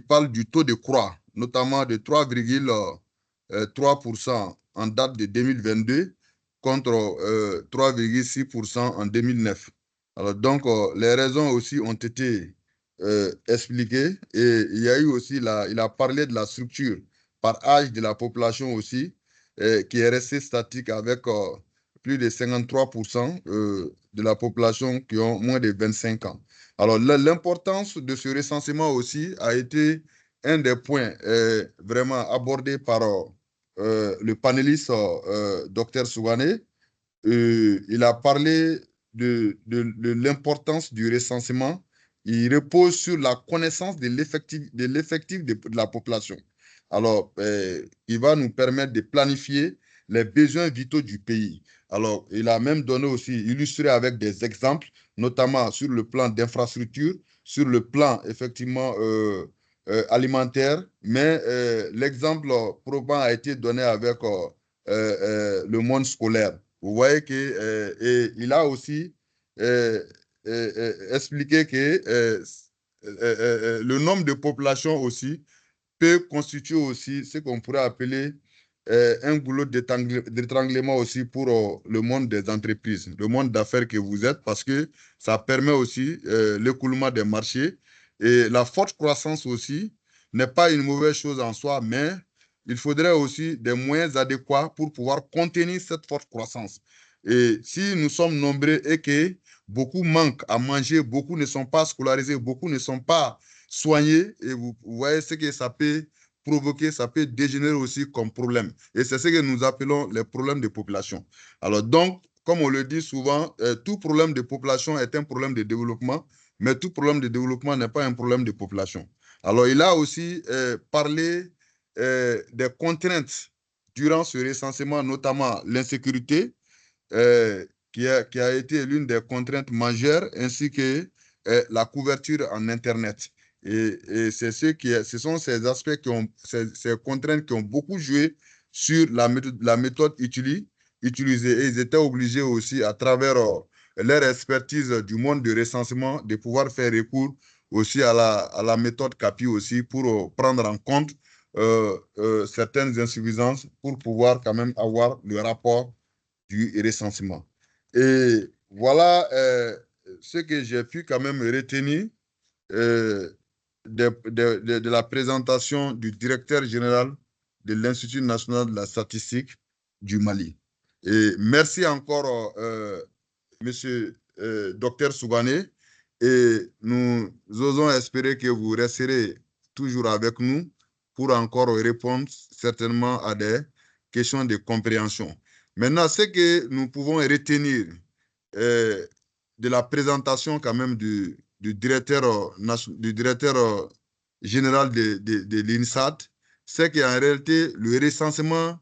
parle du taux de croix, notamment de 3,3% en date de 2022 contre 3,6% en 2009. Alors, donc, les raisons aussi ont été expliquées, et il y a eu aussi, il a parlé de la structure par âge de la population aussi, qui est restée statique avec plus de 53% de la population qui ont moins de 25 ans. Alors, l'importance de ce recensement aussi a été un des points vraiment abordés par le panéliste Dr Sougané. Il a parlé de l'importance du recensement. Il repose sur la connaissance de l'effectif de la population. Alors, il va nous permettre de planifier les besoins vitaux du pays. Alors, il a même donné aussi, illustré avec des exemples, notamment sur le plan d'infrastructure, sur le plan, effectivement, alimentaire, mais l'exemple probant a été donné avec le monde scolaire. Vous voyez qu'il a aussi expliqué que le nombre de populations aussi peut constituer aussi ce qu'on pourrait appeler un goulot d'étranglement aussi pour le monde des entreprises, le monde d'affaires que vous êtes, parce que ça permet aussi l'écoulement des marchés. Et la forte croissance aussi n'est pas une mauvaise chose en soi, mais il faudrait aussi des moyens adéquats pour pouvoir contenir cette forte croissance. Et si nous sommes nombreux et que beaucoup manquent à manger, beaucoup ne sont pas scolarisés, beaucoup ne sont pas soignés, et vous voyez ce que ça peut provoquer, ça peut dégénérer aussi comme problème. Et c'est ce que nous appelons les problèmes de population. Alors donc, comme on le dit souvent, tout problème de population est un problème de développement, mais tout problème de développement n'est pas un problème de population. Alors, il a aussi parlé des contraintes durant ce recensement, notamment l'insécurité, qui a été l'une des contraintes majeures, ainsi que la couverture en Internet. Et ce sont ces aspects, ces contraintes qui ont beaucoup joué sur la méthode utilisée. Et ils étaient obligés aussi, à travers leur expertise du monde de recensement, de pouvoir faire recours aussi à la méthode CAPI aussi pour prendre en compte certaines insuffisances pour pouvoir quand même avoir le rapport du recensement. Et voilà ce que j'ai pu quand même retenir de la présentation du directeur général de l'Institut national de la statistique du Mali. Et merci encore, monsieur Dr Sougané, et nous osons espérer que vous resterez toujours avec nous pour encore répondre certainement à des questions de compréhension. Maintenant, ce que nous pouvons retenir de la présentation quand même du directeur général de l'INSAT, c'est qu'en réalité, le recensement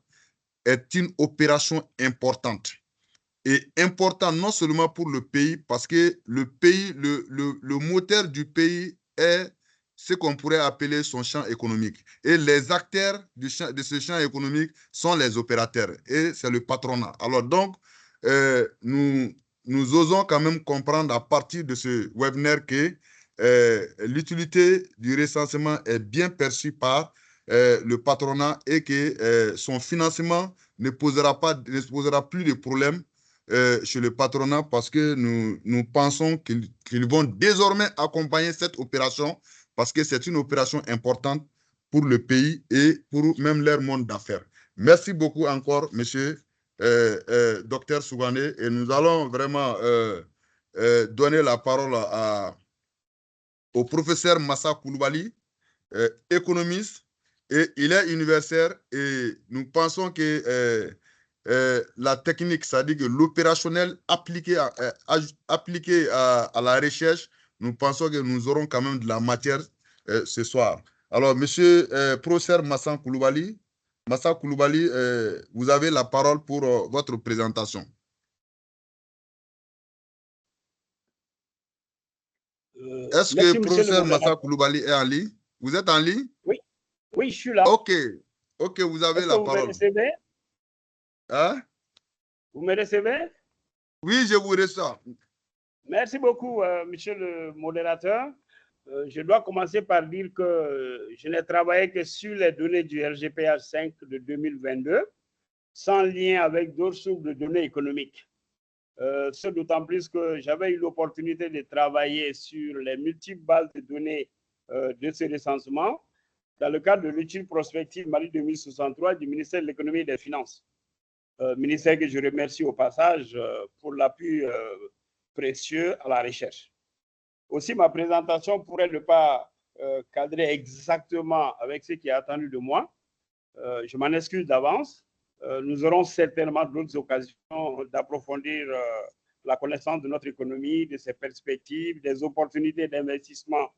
est une opération importante. Et important non seulement pour le pays, parce que le pays, le moteur du pays est ce qu'on pourrait appeler son champ économique. Et les acteurs de ce champ économique sont les opérateurs, et c'est le patronat. Alors donc, nous osons quand même comprendre à partir de ce webinaire que l'utilité du recensement est bien perçue par le patronat et que son financement ne posera plus de problème chez le patronat, parce que nous pensons qu'ils vont désormais accompagner cette opération, parce que c'est une opération importante pour le pays et pour même leur monde d'affaires. Merci beaucoup encore, monsieur Dr Sougané, et nous allons vraiment donner la parole au professeur Massa Koulibaly, économiste, et il est universitaire, et nous pensons que la technique, c'est-à-dire que l'opérationnel appliqué à la recherche, nous pensons que nous aurons quand même de la matière ce soir. Alors, monsieur professeur Massa Koulibaly, vous avez la parole pour votre présentation. Est-ce que professeur Massa Koulibaly est en ligne? Vous êtes en ligne? Oui, oui, je suis là. Ok, vous avez la parole. Vous me recevez? Hein? Vous me recevez? Oui, je vous reçois. Merci beaucoup, monsieur le modérateur. Je dois commencer par dire que je n'ai travaillé que sur les données du RGPH 5 de 2022, sans lien avec d'autres sources de données économiques. C'est d'autant plus que j'avais eu l'opportunité de travailler sur les multiples bases de données de ce recensement dans le cadre de l'étude prospective Mali 2063 du ministère de l'Économie et des Finances. Ministère que je remercie au passage pour l'appui précieux à la recherche. Aussi, ma présentation pourrait ne pas cadrer exactement avec ce qui est attendu de moi. Je m'en excuse d'avance. Nous aurons certainement d'autres occasions d'approfondir la connaissance de notre économie, de ses perspectives, des opportunités d'investissement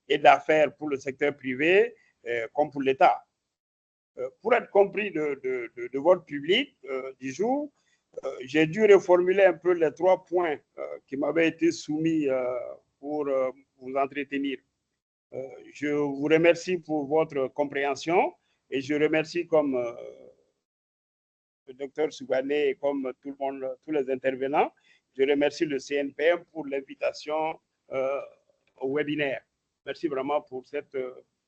et d'affaires pour le secteur privé comme pour l'État. Pour être compris de votre public du jour, j'ai dû reformuler un peu les 3 points qui m'avaient été soumis pour vous entretenir. Je vous remercie pour votre compréhension et je remercie comme le docteur Sougané et comme tout le monde, tous les intervenants, je remercie le CNPM pour l'invitation au webinaire. Merci vraiment pour cette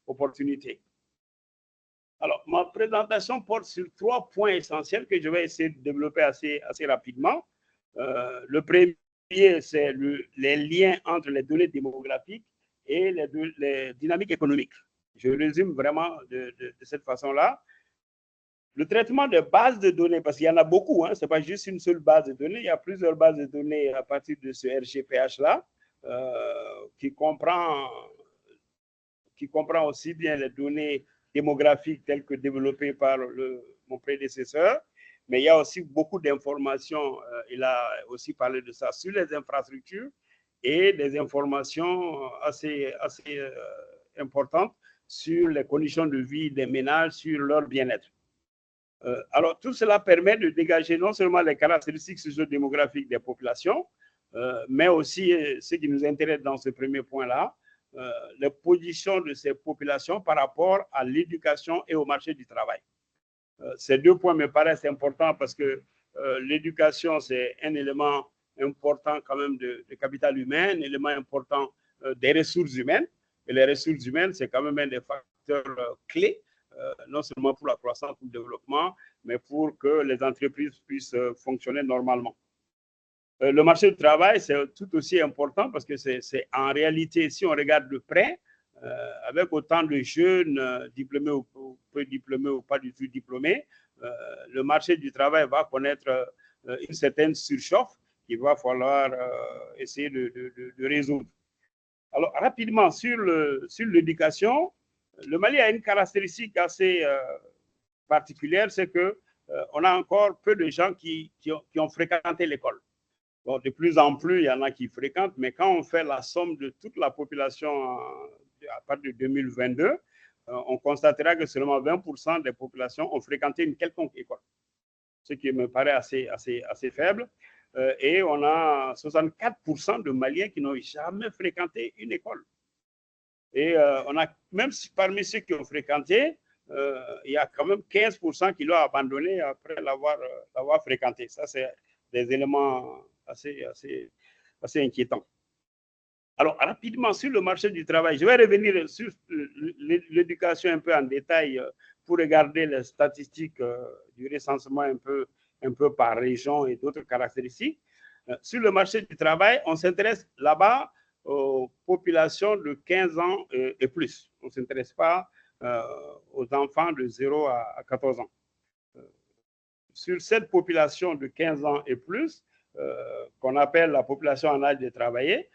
opportunité. Alors, ma présentation porte sur 3 points essentiels que je vais essayer de développer assez rapidement. Le premier, c'est les liens entre les données démographiques et les dynamiques économiques. Je résume vraiment de cette façon-là. Le traitement de bases de données, parce qu'il y en a beaucoup, hein, ce n'est pas juste une seule base de données, il y a plusieurs bases de données à partir de ce RGPH-là, qui comprend aussi bien les données démographiques telles que développées par mon prédécesseur, mais il y a aussi beaucoup d'informations, il a aussi parlé de ça, sur les infrastructures et des informations assez importantes sur les conditions de vie des ménages, sur leur bien-être. Alors, tout cela permet de dégager non seulement les caractéristiques socio-démographiques des populations, mais aussi, ce qui nous intéresse dans ce premier point-là, les positions de ces populations par rapport à l'éducation et au marché du travail. Ces deux points me paraissent importants parce que l'éducation, c'est un élément important quand même de capital humain, un élément important des ressources humaines. Et les ressources humaines, c'est quand même un des facteurs clés, non seulement pour la croissance, pour le développement, mais pour que les entreprises puissent fonctionner normalement. Le marché du travail, c'est tout aussi important parce que c'est en réalité, si on regarde de près, avec autant de jeunes diplômés ou peu diplômés ou pas du tout diplômés, le marché du travail va connaître une certaine surchauffe qu'il va falloir essayer de résoudre. Alors, rapidement, sur l'éducation, le Mali a une caractéristique assez particulière, c'est qu'on a encore peu de gens qui ont fréquenté l'école. Bon, de plus en plus, il y en a qui fréquentent, mais quand on fait la somme de toute la population à partir de 2022, on constatera que seulement 20% des populations ont fréquenté une quelconque école, ce qui me paraît assez faible. Et on a 64% de Maliens qui n'ont jamais fréquenté une école. Et on a, même si parmi ceux qui ont fréquenté, il y a quand même 15% qui l'ont abandonné après l'avoir fréquenté. Ça, c'est des éléments assez inquiétants. Alors, rapidement, sur le marché du travail, je vais revenir sur l'éducation un peu en détail pour regarder les statistiques du recensement un peu par région et d'autres caractéristiques. Sur le marché du travail, on s'intéresse là-bas aux populations de 15 ans et plus. On ne s'intéresse pas aux enfants de 0 à 14 ans. Sur cette population de 15 ans et plus, qu'on appelle la population en âge de travailler,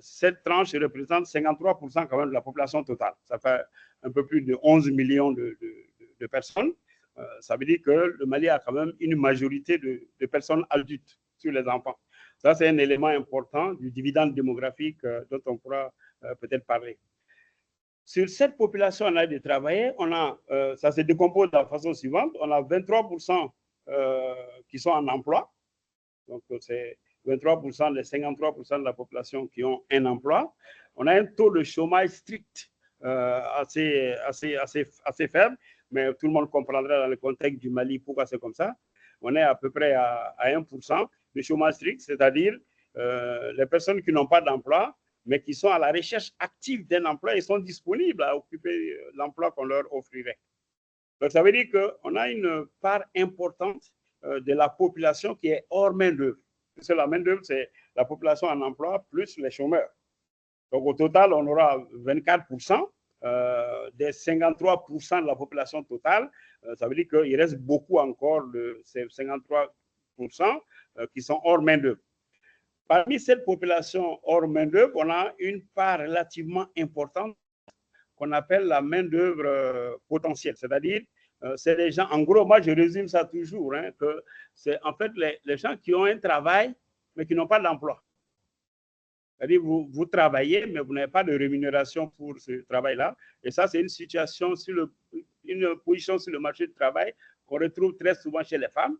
cette tranche représente 53% quand même de la population totale. Ça fait un peu plus de 11 millions de personnes. Ça veut dire que le Mali a quand même une majorité de personnes adultes sur les enfants. Ça, c'est un élément important du dividende démographique dont on pourra peut-être parler. Sur cette population en âge de travailler, on a, ça se décompose de la façon suivante. On a 23% qui sont en emploi. Donc, c'est 23% des 53% de la population qui ont un emploi. On a un taux de chômage strict assez faible, mais tout le monde comprendra dans le contexte du Mali pourquoi c'est comme ça. On est à peu près à 1% de chômage strict, c'est-à-dire les personnes qui n'ont pas d'emploi, mais qui sont à la recherche active d'un emploi et sont disponibles à occuper l'emploi qu'on leur offrirait. Donc, ça veut dire qu'on a une part importante de la population qui est hors main-d'œuvre. Parce que la main-d'œuvre, c'est la population en emploi plus les chômeurs. Donc, au total, on aura 24% des 53% de la population totale. Ça veut dire qu'il reste beaucoup encore de ces 53% qui sont hors main-d'œuvre. Parmi cette population hors main-d'œuvre, on a une part relativement importante qu'on appelle la main-d'œuvre potentielle, c'est-à-dire c'est les gens, en gros, moi je résume ça toujours, hein, que c'est en fait les gens qui ont un travail mais qui n'ont pas d'emploi. C'est-à-dire vous travaillez mais vous n'avez pas de rémunération pour ce travail-là. Et ça, c'est une situation, une position sur le marché du travail qu'on retrouve très souvent chez les femmes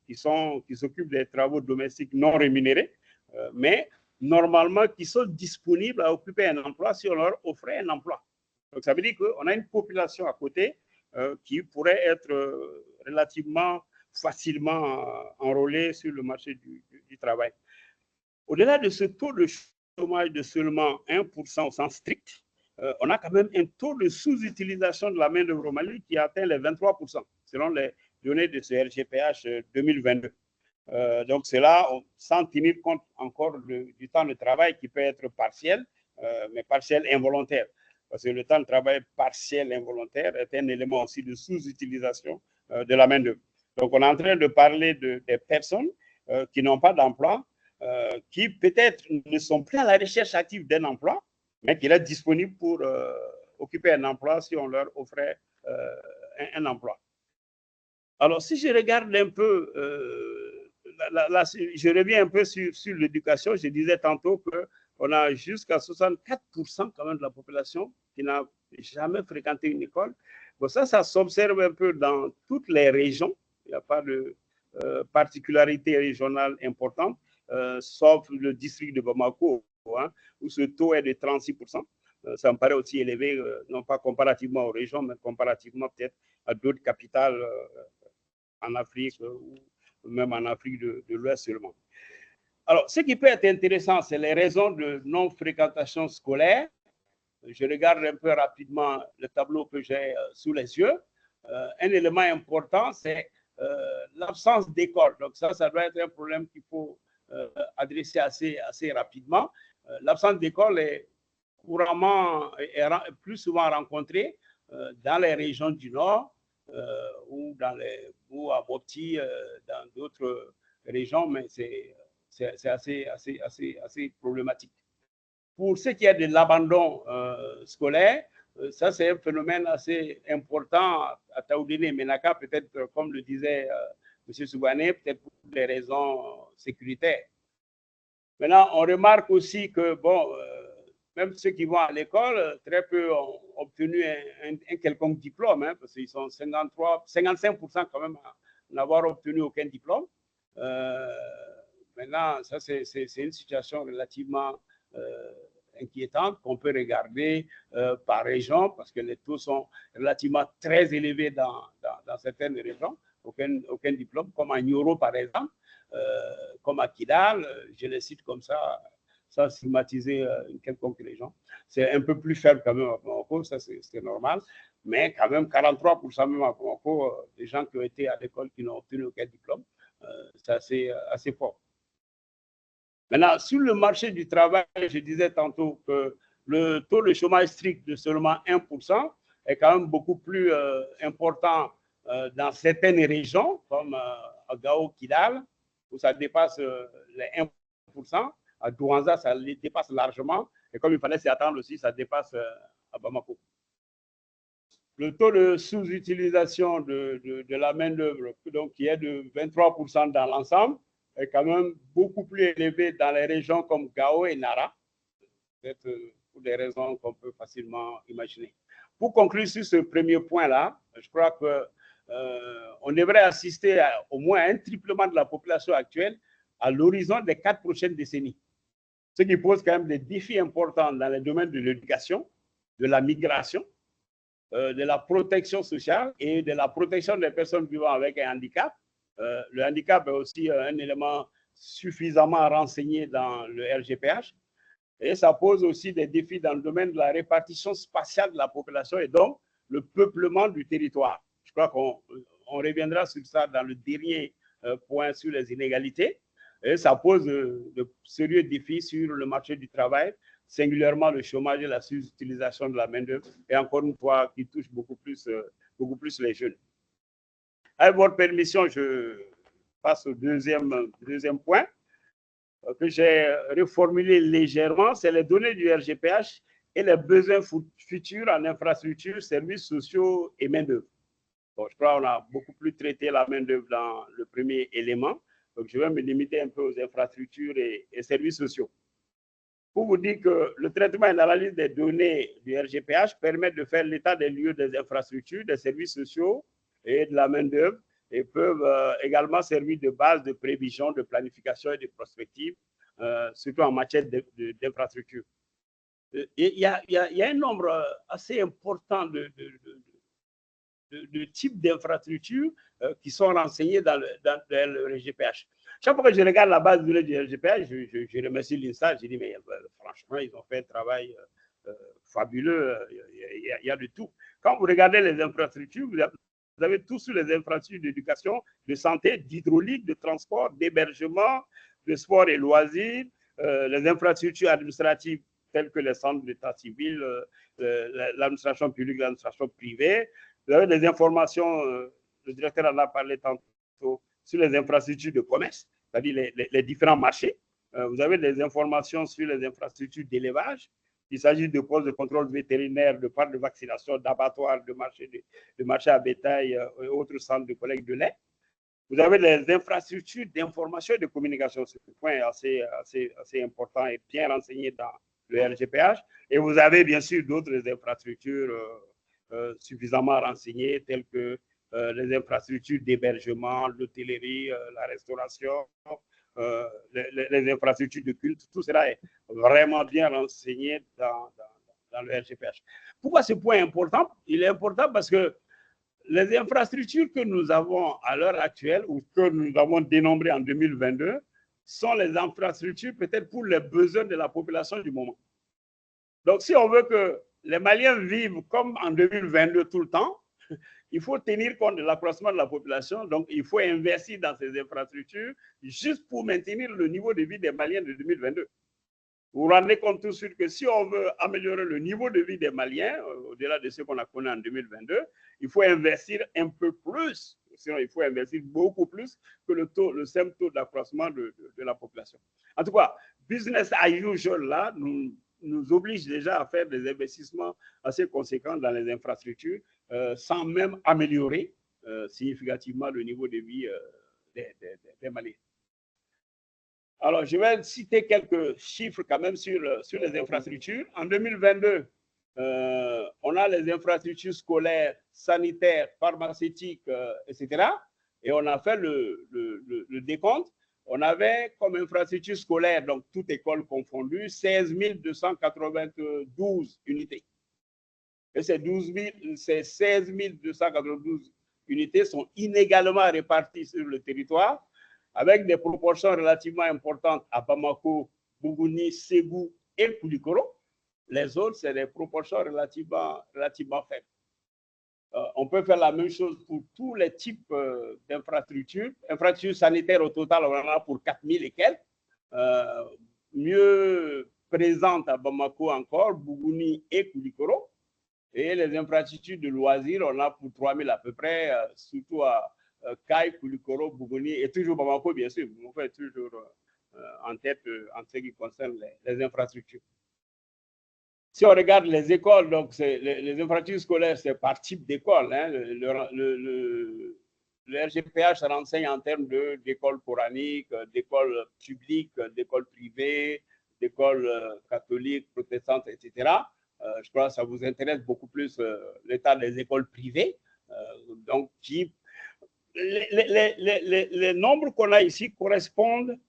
qui s'occupent des travaux domestiques non rémunérés, mais normalement qui sont disponibles à occuper un emploi si on leur offrait un emploi. Donc ça veut dire qu'on a une population à côté qui pourrait être relativement facilement enrôlée sur le marché du travail. Au-delà de ce taux de chômage de seulement 1% au sens strict, on a quand même un taux de sous-utilisation de la main-d'œuvre au Mali qui atteint les 23%, selon les données de ce RGPH 2022. Donc, c'est là, sans tenir compte encore du temps de travail qui peut être partiel, mais partiel involontaire. Parce que le temps de travail partiel involontaire est un élément aussi de sous-utilisation de la main-d'œuvre. Donc, on est en train de parler des personnes qui n'ont pas d'emploi, qui peut-être ne sont plus à la recherche active d'un emploi, mais qui restent disponibles pour occuper un emploi si on leur offrait un emploi. Alors, si je regarde un peu je reviens un peu sur l'éducation. Je disais tantôt qu'on a jusqu'à 64% quand même de la population qui n'a jamais fréquenté une école. Bon, ça s'observe un peu dans toutes les régions. Il n'y a pas de particularité régionale importante, sauf le district de Bamako, hein, où ce taux est de 36%. Ça me paraît aussi élevé, non pas comparativement aux régions, mais comparativement peut-être à d'autres capitales en Afrique ou même en Afrique de l'Ouest seulement. Alors, ce qui peut être intéressant, c'est les raisons de non-fréquentation scolaire. Je regarde un peu rapidement le tableau que j'ai sous les yeux. Un élément important, c'est l'absence d'école. Donc ça doit être un problème qu'il faut adresser assez rapidement. L'absence d'école est couramment et plus souvent rencontrée dans les régions du Nord ou à Mopti, dans d'autres régions, mais c'est assez problématique. Pour ce qui est de l'abandon scolaire, ça c'est un phénomène assez important à Taoudéné, Ménaka, peut-être comme le disait M. Soubané, peut-être pour des raisons sécuritaires. Maintenant, on remarque aussi que, bon, même ceux qui vont à l'école, très peu ont obtenu un quelconque diplôme, hein, parce qu'ils sont 55% quand même à n'avoir obtenu aucun diplôme. Maintenant, ça c'est une situation relativement inquiétante qu'on peut regarder par région, parce que les taux sont relativement très élevés dans certaines régions. Aucun diplôme, comme à Nioro par exemple, comme à Kidal, je les cite comme ça, sans stigmatiser une quelconque région. C'est un peu plus faible quand même à Bamako, ça c'est normal, mais quand même 43% même à Bamako, des gens qui ont été à l'école qui n'ont obtenu aucun diplôme, c'est assez fort. Maintenant, sur le marché du travail, je disais tantôt que le taux de chômage strict de seulement 1% est quand même beaucoup plus important dans certaines régions, comme à Gao, Kidal, où ça dépasse les 1%. À Douanza, ça les dépasse largement. Et comme il fallait s'y attendre aussi, ça dépasse à Bamako. Le taux de sous-utilisation de la main-d'œuvre, donc qui est de 23% dans l'ensemble, est quand même beaucoup plus élevé dans les régions comme Gao et Nara, peut-être pour des raisons qu'on peut facilement imaginer. Pour conclure sur ce premier point-là, je crois qu'on devrait assister au moins à un triplement de la population actuelle à l'horizon des 4 prochaines décennies. Ce qui pose quand même des défis importants dans les domaines de l'éducation, de la migration, de la protection sociale et de la protection des personnes vivant avec un handicap. Le handicap est aussi un élément suffisamment renseigné dans le RGPH. Et ça pose aussi des défis dans le domaine de la répartition spatiale de la population et donc le peuplement du territoire. Je crois qu'on reviendra sur ça dans le dernier point sur les inégalités. Et ça pose de sérieux défis sur le marché du travail, singulièrement le chômage et la sous-utilisation de la main-d'œuvre, et encore une fois, qui touche beaucoup plus les jeunes. Avec votre permission, je passe au deuxième point que j'ai reformulé légèrement, c'est les données du RGPH et les besoins futurs en infrastructures, services sociaux et main-d'œuvre. Bon, je crois qu'on a beaucoup plus traité la main-d'œuvre dans le premier élément. Donc, je vais me limiter un peu aux infrastructures et services sociaux. Pour vous dire que le traitement et l'analyse des données du RGPH permettent de faire l'état des lieux des infrastructures, des services sociaux et de la main-d'œuvre et peuvent également servir de base de prévision, de planification et de prospective, surtout en matière d'infrastructures. Il y a un nombre assez important de types d'infrastructures qui sont renseignés dans le RGPH. Chaque fois que je regarde la base de données du RGPH, je remercie l'INSA, je dis, mais franchement, ils ont fait un travail fabuleux, il y a de tout. Quand vous regardez les infrastructures, vous avez tout sur les infrastructures d'éducation, de santé, d'hydraulique, de transport, d'hébergement, de sport et loisirs, les infrastructures administratives telles que les centres d'état civil, l'administration publique, l'administration privée. Vous avez des informations, le directeur en a parlé tantôt, sur les infrastructures de commerce, c'est-à-dire les différents marchés. Vous avez des informations sur les infrastructures d'élevage. Il s'agit de postes de contrôle vétérinaire, de parcs de vaccination, d'abattoirs, de marchés à bétail et autres centres de collecte de lait. Vous avez les infrastructures d'information et de communication. C'est un point assez important et bien renseigné dans le RGPH. Et vous avez bien sûr d'autres infrastructures suffisamment renseignées, telles que les infrastructures d'hébergement, l'hôtellerie, la restauration, les infrastructures de culte. Tout cela est vraiment bien renseigné dans le RGPH. Pourquoi ce point est important? Il est important parce que les infrastructures que nous avons à l'heure actuelle ou que nous avons dénombrées en 2022 sont les infrastructures peut-être pour les besoins de la population du moment. Donc, si on veut que les Maliens vivent comme en 2022 tout le temps, il faut tenir compte de l'accroissement de la population. Donc, il faut investir dans ces infrastructures juste pour maintenir le niveau de vie des Maliens de 2022. Vous vous rendez compte tout de suite que si on veut améliorer le niveau de vie des Maliens, au-delà de ce qu'on a connu en 2022, il faut investir un peu plus, sinon il faut investir beaucoup plus que le simple taux d'accroissement de la population. En tout cas, business as usual, là, nous oblige déjà à faire des investissements assez conséquents dans les infrastructures sans même améliorer significativement le niveau de vie des Maliens. Alors, je vais citer quelques chiffres quand même sur les infrastructures. En 2022, on a les infrastructures scolaires, sanitaires, pharmaceutiques, etc. Et on a fait le décompte. On avait comme infrastructure scolaire, donc toute école confondue, 16 292 unités. Et ces 16 292 unités sont inégalement réparties sur le territoire, avec des proportions relativement importantes à Bamako, Bougouni, Ségou et Koulikoro. Les autres, c'est des proportions relativement faibles. On peut faire la même chose pour tous les types d'infrastructures. Infrastructures sanitaires, au total, on en a pour 4000 et quelques. Mieux présentes à Bamako encore, Bougouni et Koulikoro. Et les infrastructures de loisirs, on en a pour 3000 à peu près, surtout à Kaï, Koulikoro, Bougouni et toujours Bamako, bien sûr. On fait toujours en tête en ce qui concerne les infrastructures. Si on regarde les écoles, donc les infrastructures scolaires, c'est par type d'école. Hein. Le RGPH renseigne en termes d'écoles coraniques, d'écoles publiques, d'écoles privées, d'écoles catholiques, protestantes, etc. Je crois que ça vous intéresse beaucoup plus l'état des écoles privées. Donc, les nombres qu'on a ici correspondent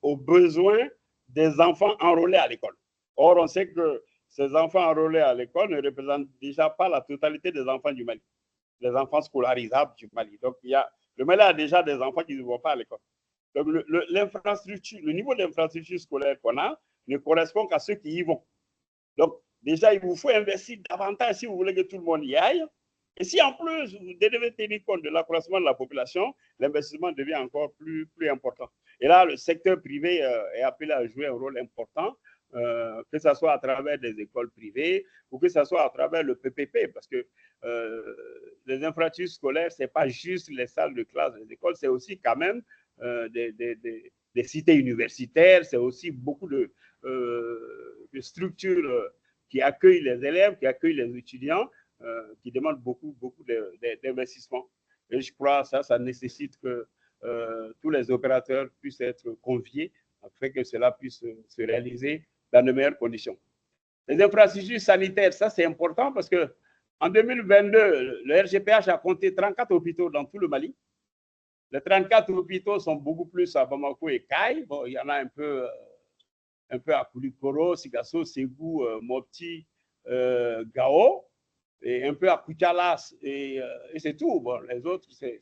aux besoins des enfants enrôlés à l'école. Or, on sait que ces enfants enrôlés à l'école ne représentent déjà pas la totalité des enfants du Mali, les enfants scolarisables du Mali. Donc, le Mali a déjà des enfants qui ne vont pas à l'école. Donc, le niveau d'infrastructure scolaire qu'on a ne correspond qu'à ceux qui y vont. Donc, déjà, il vous faut investir davantage si vous voulez que tout le monde y aille. Et si en plus, vous devez tenir compte de l'accroissement de la population, l'investissement devient encore plus important. Et là, le secteur privé est appelé à jouer un rôle important, que ce soit à travers des écoles privées ou que ce soit à travers le PPP, parce que les infrastructures scolaires, ce n'est pas juste les salles de classe des écoles, c'est aussi quand même des cités universitaires, c'est aussi beaucoup de structures qui accueillent les élèves, qui accueillent les étudiants, qui demandent beaucoup d'investissement. Et je crois que ça nécessite que tous les opérateurs puissent être conviés afin que cela puisse se réaliser dans de meilleures conditions. Les infrastructures sanitaires, ça c'est important parce que en 2022, le RGPH a compté 34 hôpitaux dans tout le Mali. Les 34 hôpitaux sont beaucoup plus à Bamako et Kaï. Bon, il y en a un peu à Koulikoro, Sigasso, Ségou, Mopti, Gao, et un peu à Koutialas, et c'est tout. Bon, les autres, il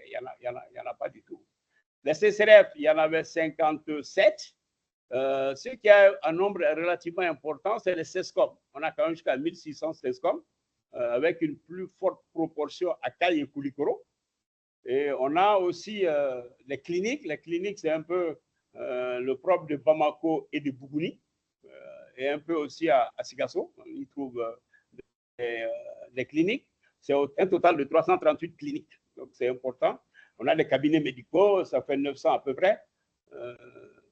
n'y en a pas du tout. Les CCRF, il y en avait 57. Ce qui a un nombre relativement important, c'est les CESCOM. On a quand même jusqu'à 1600 CESCOM, avec une plus forte proportion à Kaï et Koulikoro. Et on a aussi les cliniques. Les cliniques, c'est un peu le propre de Bamako et de Bougouni, et un peu aussi à Sigasso. On y trouve des cliniques. C'est un total de 338 cliniques. Donc, c'est important. On a des cabinets médicaux, ça fait 900 à peu près.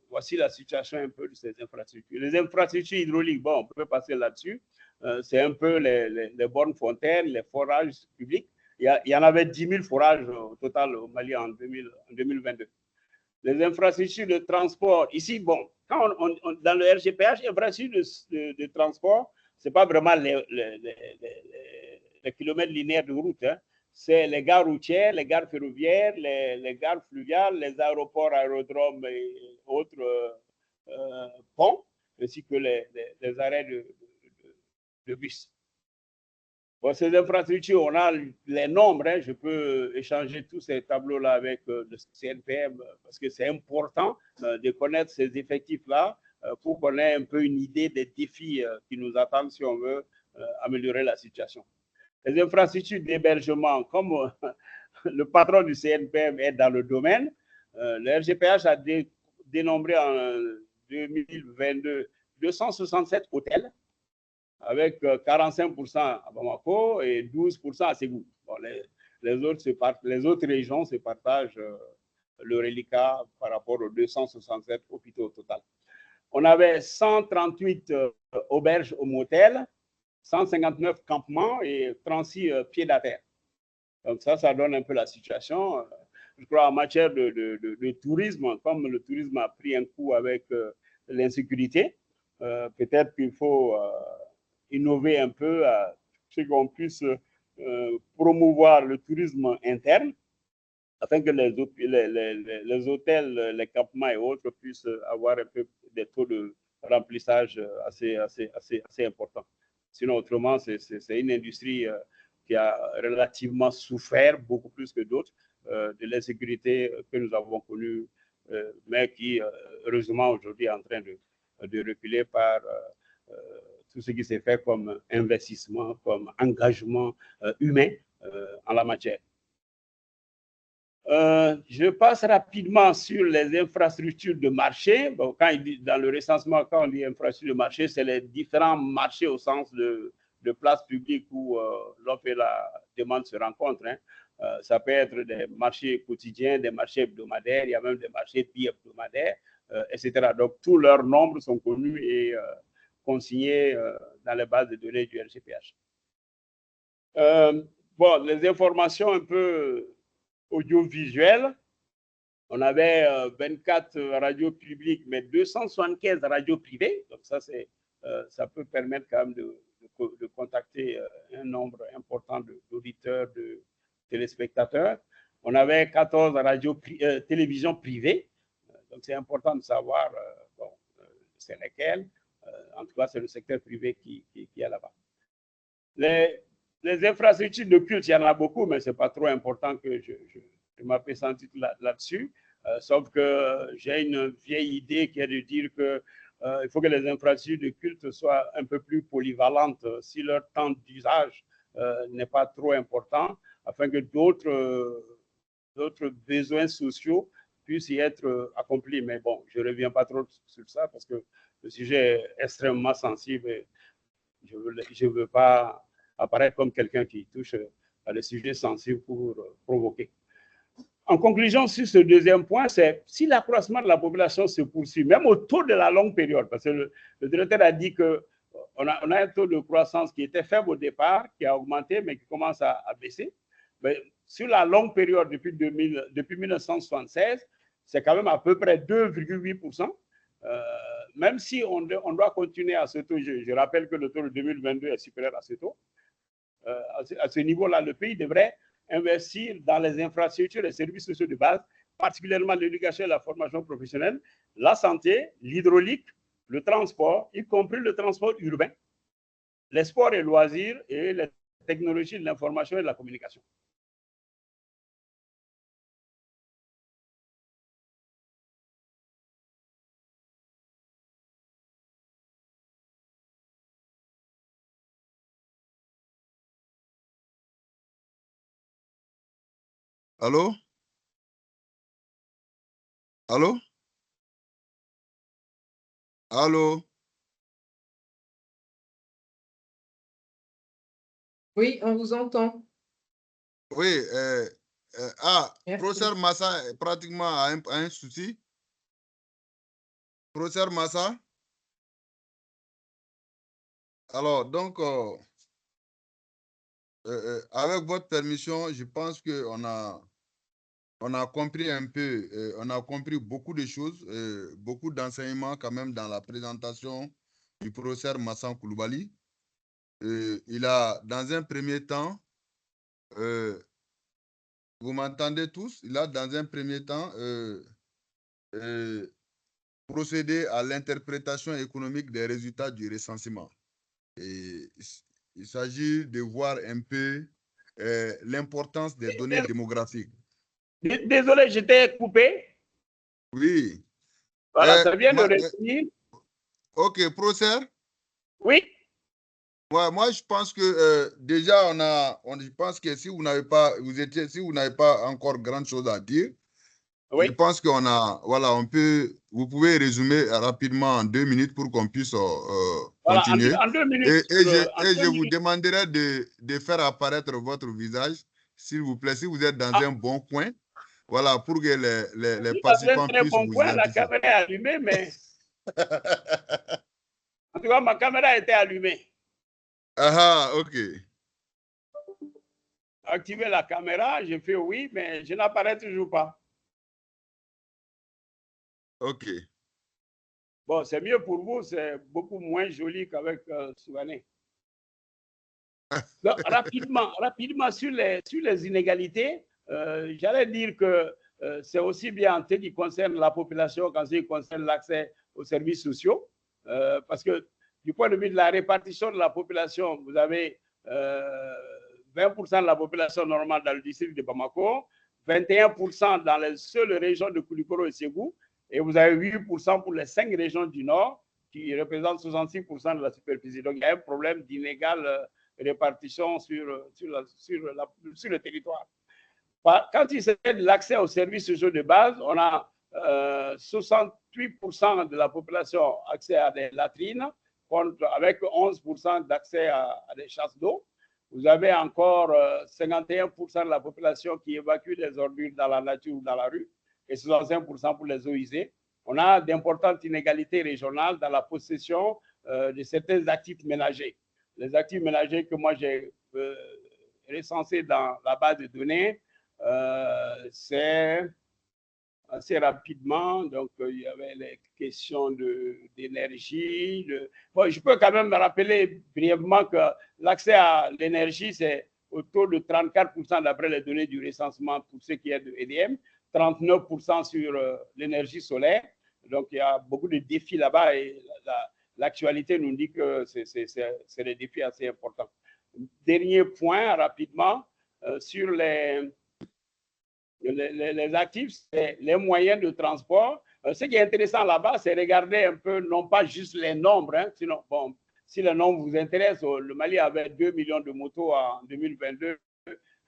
Voici la situation un peu de ces infrastructures. Les infrastructures hydrauliques, bon, on peut passer là-dessus. C'est un peu les bornes fontaines, les forages publics. il y en avait 10 000 forages au total au Mali en 2022. Les infrastructures de transport, ici, bon, quand dans le RGPH, infrastructures de transport, ce n'est pas vraiment les kilomètres linéaires de route, hein. C'est les gares routières, les gares ferroviaires, les gares fluviales, les aéroports, aérodromes et autres ponts, ainsi que les arrêts de bus. Pour ces infrastructures, on a les nombres, hein. Je peux échanger tous ces tableaux-là avec le CNPM parce que c'est important de connaître ces effectifs-là pour qu'on ait un peu une idée des défis qui nous attendent si on veut améliorer la situation. Les infrastructures d'hébergement, comme le patron du CNPM est dans le domaine, le RGPH a dénombré en 2022 267 hôtels, avec 45% à Bamako et 12% à Ségou. Bon, les autres régions se partagent le reliquat par rapport aux 267 hôpitaux au total. On avait 138 auberges au motel, 159 campements et 36 pieds à terre. Donc ça donne un peu la situation. Je crois en matière de tourisme, comme le tourisme a pris un coup avec l'insécurité, peut-être qu'il faut innover un peu, ce qu'on puisse promouvoir le tourisme interne, afin que les hôtels, les campements et autres puissent avoir un peu des taux de remplissage assez importants. Sinon, autrement, c'est une industrie qui a relativement souffert, beaucoup plus que d'autres, de l'insécurité que nous avons connue, mais qui, heureusement, aujourd'hui est en train de reculer par tout ce qui s'est fait comme investissement, comme engagement humain en la matière. Je passe rapidement sur les infrastructures de marché. Bon, dans le recensement, quand on dit infrastructure de marché, c'est les différents marchés au sens de place publique où l'offre et la demande se rencontrent, hein. Ça peut être des marchés quotidiens, des marchés hebdomadaires, il y a même des marchés bi-hebdomadaires, etc. Donc, tous leurs nombres sont connus et consignés dans les bases de données du RGPH. Bon, les informations un peu audiovisuelles, on avait 24 radios publiques, mais 275 radios privées. Donc ça peut permettre quand même de contacter un nombre important d'auditeurs, de téléspectateurs. On avait 14 télévisions privées. Donc c'est important de savoir c'est lesquelles. En tout cas, c'est le secteur privé qui est là-bas. Les infrastructures de culte, il y en a beaucoup, mais ce n'est pas trop important que je m'appesantis là-dessus. Sauf que j'ai une vieille idée qui est de dire qu'il faut que les infrastructures de culte soient un peu plus polyvalentes si leur temps d'usage n'est pas trop important, afin que d'autres besoins sociaux puissent y être accomplis. Mais bon, je ne reviens pas trop sur ça parce que le sujet est extrêmement sensible et je ne veux pas apparaître comme quelqu'un qui touche à des sujets sensibles pour provoquer. En conclusion, sur ce deuxième point, c'est si l'accroissement de la population se poursuit, même autour de la longue période, parce que le directeur a dit qu'on a un taux de croissance qui était faible au départ, qui a augmenté, mais qui commence à baisser. Mais sur la longue période, depuis 1976, c'est quand même à peu près 2,8%. Même si on doit continuer à ce taux, je rappelle que le taux de 2022 est supérieur à ce taux. À ce niveau-là, le pays devrait investir dans les infrastructures et services sociaux de base, particulièrement l'éducation et la formation professionnelle, la santé, l'hydraulique, le transport, y compris le transport urbain, les sports et loisirs et les technologies de l'information et de la communication. Allô? Allô? Allô? Oui, on vous entend. Oui. Professeur Massa est pratiquement a un souci. Professeur Massa? Alors, donc, avec votre permission, je pense qu'on a compris un peu, on a compris beaucoup de choses, beaucoup d'enseignements quand même dans la présentation du professeur Massa Coulibaly. Il a, dans un premier temps, vous m'entendez tous, il a, dans un premier temps, procédé à l'interprétation économique des résultats du recensement. Et il s'agit de voir un peu l'importance des données démographiques. Désolé, j'étais coupé. Oui. Voilà, ça vient de revenir. Ok, professeur. Oui. Ouais, moi, je pense que déjà, je pense que si vous n'avez pas, si vous n'avez pas encore grande chose à dire, oui. Je pense qu'on a, voilà, vous pouvez résumer rapidement en 2 minutes pour qu'on puisse voilà, continuer. En 2 minutes. Et je vous demanderai de faire apparaître votre visage, s'il vous plaît, si vous êtes dans un bon coin, voilà, pour que les participants puissent vous identifier. La caméra est allumée, mais en tout cas, ma caméra était allumée. Ah, ok. Activer la caméra, j'ai fait oui, mais je n'apparais toujours pas. Ok. Bon, c'est mieux pour vous, c'est beaucoup moins joli qu'avec Souvané. Rapidement sur les inégalités, j'allais dire que c'est aussi bien en ce qui concerne la population qu'en ce qui concerne l'accès aux services sociaux, parce que du point de vue de la répartition de la population, vous avez 20% de la population normale dans le district de Bamako, 21% dans les seules régions de Koulikoro et Ségou, et vous avez 8% pour les 5 régions du Nord, qui représentent 66% de la superficie. Donc, il y a un problème d'inégale répartition sur le territoire. Quand il s'agit de l'accès aux services sociaux de base, on a 68% de la population accès à des latrines, avec 11% d'accès à des chasses d'eau. Vous avez encore 51% de la population qui évacue les ordures dans la nature ou dans la rue et 65% pour les eaux usées. On a d'importantes inégalités régionales dans la possession de certains actifs ménagers. Les actifs ménagers que moi j'ai recensés dans la base de données, c'est assez rapidement. Donc, il y avait les questions d'énergie. Bon, je peux quand même me rappeler brièvement que l'accès à l'énergie, c'est autour de 34% d'après les données du recensement pour ce qui est de EDM, 39% sur l'énergie solaire. Donc, il y a beaucoup de défis là-bas et l'actualité nous dit que c'est des défis assez importants. Dernier point, rapidement, sur les actifs, c'est les moyens de transport. Ce qui est intéressant là-bas, c'est regarder un peu, non pas juste les nombres, hein, sinon, bon, si le nombre vous intéresse, le Mali avait 2 millions de motos en 2022,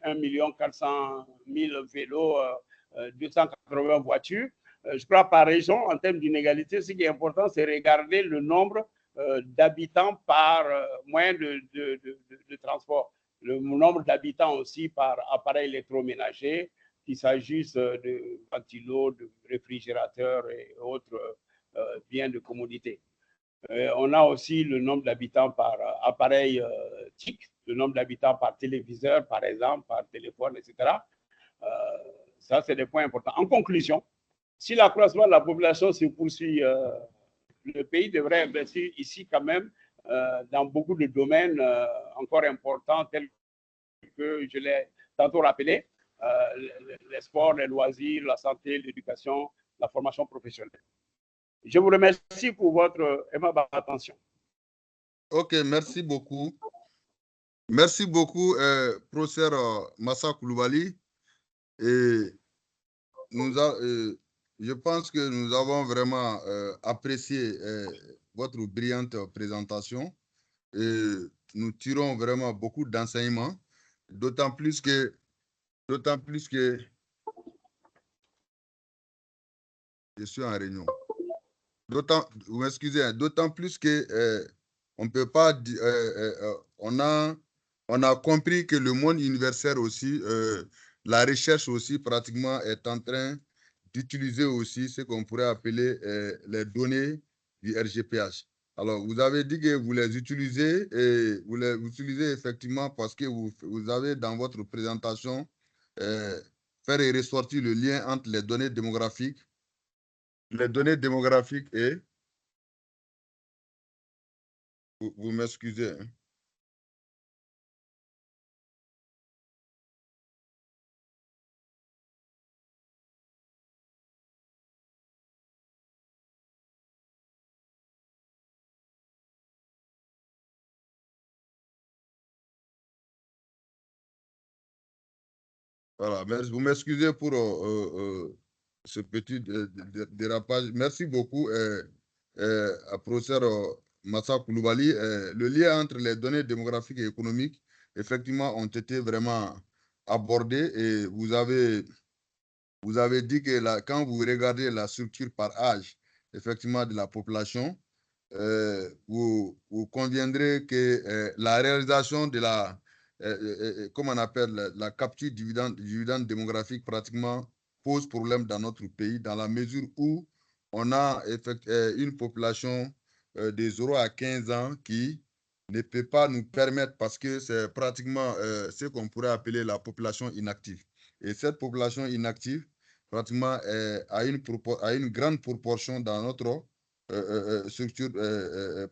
1 400 000 vélos, 280 voitures. Je crois par région, en termes d'inégalité, ce qui est important, c'est regarder le nombre d'habitants par moyen de transport. Le nombre d'habitants aussi par appareil électroménager, qu'il s'agisse de ventilos, de réfrigérateurs et autres biens de commodité. On a aussi le nombre d'habitants par appareil TIC, le nombre d'habitants par téléviseur, par exemple, par téléphone, etc. Ça, c'est des points importants. En conclusion, si l'accroissement de la population se poursuit, le pays devrait investir ici quand même dans beaucoup de domaines encore importants, tels que je l'ai tantôt rappelé, les sports, les loisirs, la santé, l'éducation, la formation professionnelle. Je vous remercie pour votre aimable attention. Ok, merci beaucoup. Merci beaucoup, professeur Massa Coulibaly. Et je pense que nous avons vraiment apprécié votre brillante présentation et nous tirons vraiment beaucoup d'enseignements, d'autant plus que je suis en réunion. Vous m'excusez, d'autant plus que on peut pas on a compris que le monde universel aussi, la recherche aussi pratiquement est en train d'utiliser aussi ce qu'on pourrait appeler les données du RGPH. Alors, vous avez dit que vous les utilisez et vous les utilisez effectivement parce que vous avez dans votre présentation faire et ressortir le lien entre les données démographiques et, vous m'excusez, hein. Voilà, vous m'excusez pour ce petit dérapage. Merci beaucoup, à professeur Massa Koulibaly. Le lien entre les données démographiques et économiques, effectivement, ont été vraiment abordés et vous avez dit que quand vous regardez la structure par âge, effectivement, de la population, vous conviendrez que la réalisation de comment on appelle, la capture dividende démographique pratiquement pose problème dans notre pays, dans la mesure où on a une population de 0 à 15 ans qui ne peut pas nous permettre, parce que c'est pratiquement ce qu'on pourrait appeler la population inactive. Et cette population inactive, pratiquement, a une grande proportion dans notre structure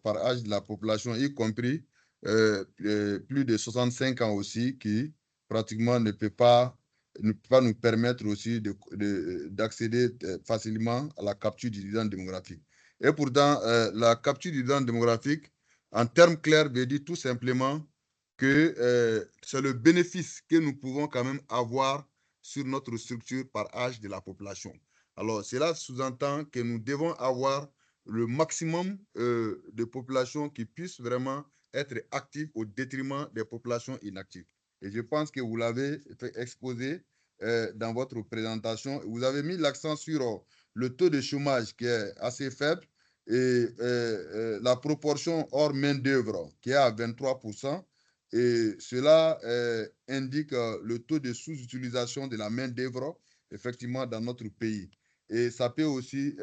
par âge de la population, y compris plus de 65 ans aussi, qui pratiquement ne peut pas nous permettre aussi d'accéder facilement à la capture du dividende démographique. Et pourtant, la capture du dividende démographique, en termes clairs, veut dire tout simplement que c'est le bénéfice que nous pouvons quand même avoir sur notre structure par âge de la population. Alors, cela sous-entend que nous devons avoir le maximum de populations qui puissent vraiment être actives au détriment des populations inactives. Et je pense que vous l'avez exposé dans votre présentation. Vous avez mis l'accent sur le taux de chômage qui est assez faible et la proportion hors main-d'œuvre qui est à 23%. Et cela indique le taux de sous-utilisation de la main-d'œuvre, effectivement, dans notre pays. Et ça peut aussi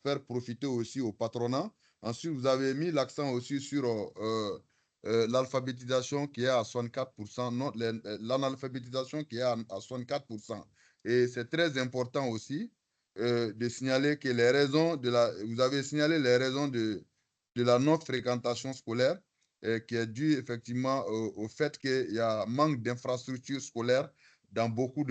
faire profiter aussi au patronat. Ensuite, vous avez mis l'accent aussi sur l'alphabétisation qui est à 64%, l'analphabétisation qui est à 64%. Et c'est très important aussi de signaler que les raisons vous avez signalé les raisons de la non-fréquentation scolaire qui est due effectivement au fait qu'il y a un manque d'infrastructures scolaires dans beaucoup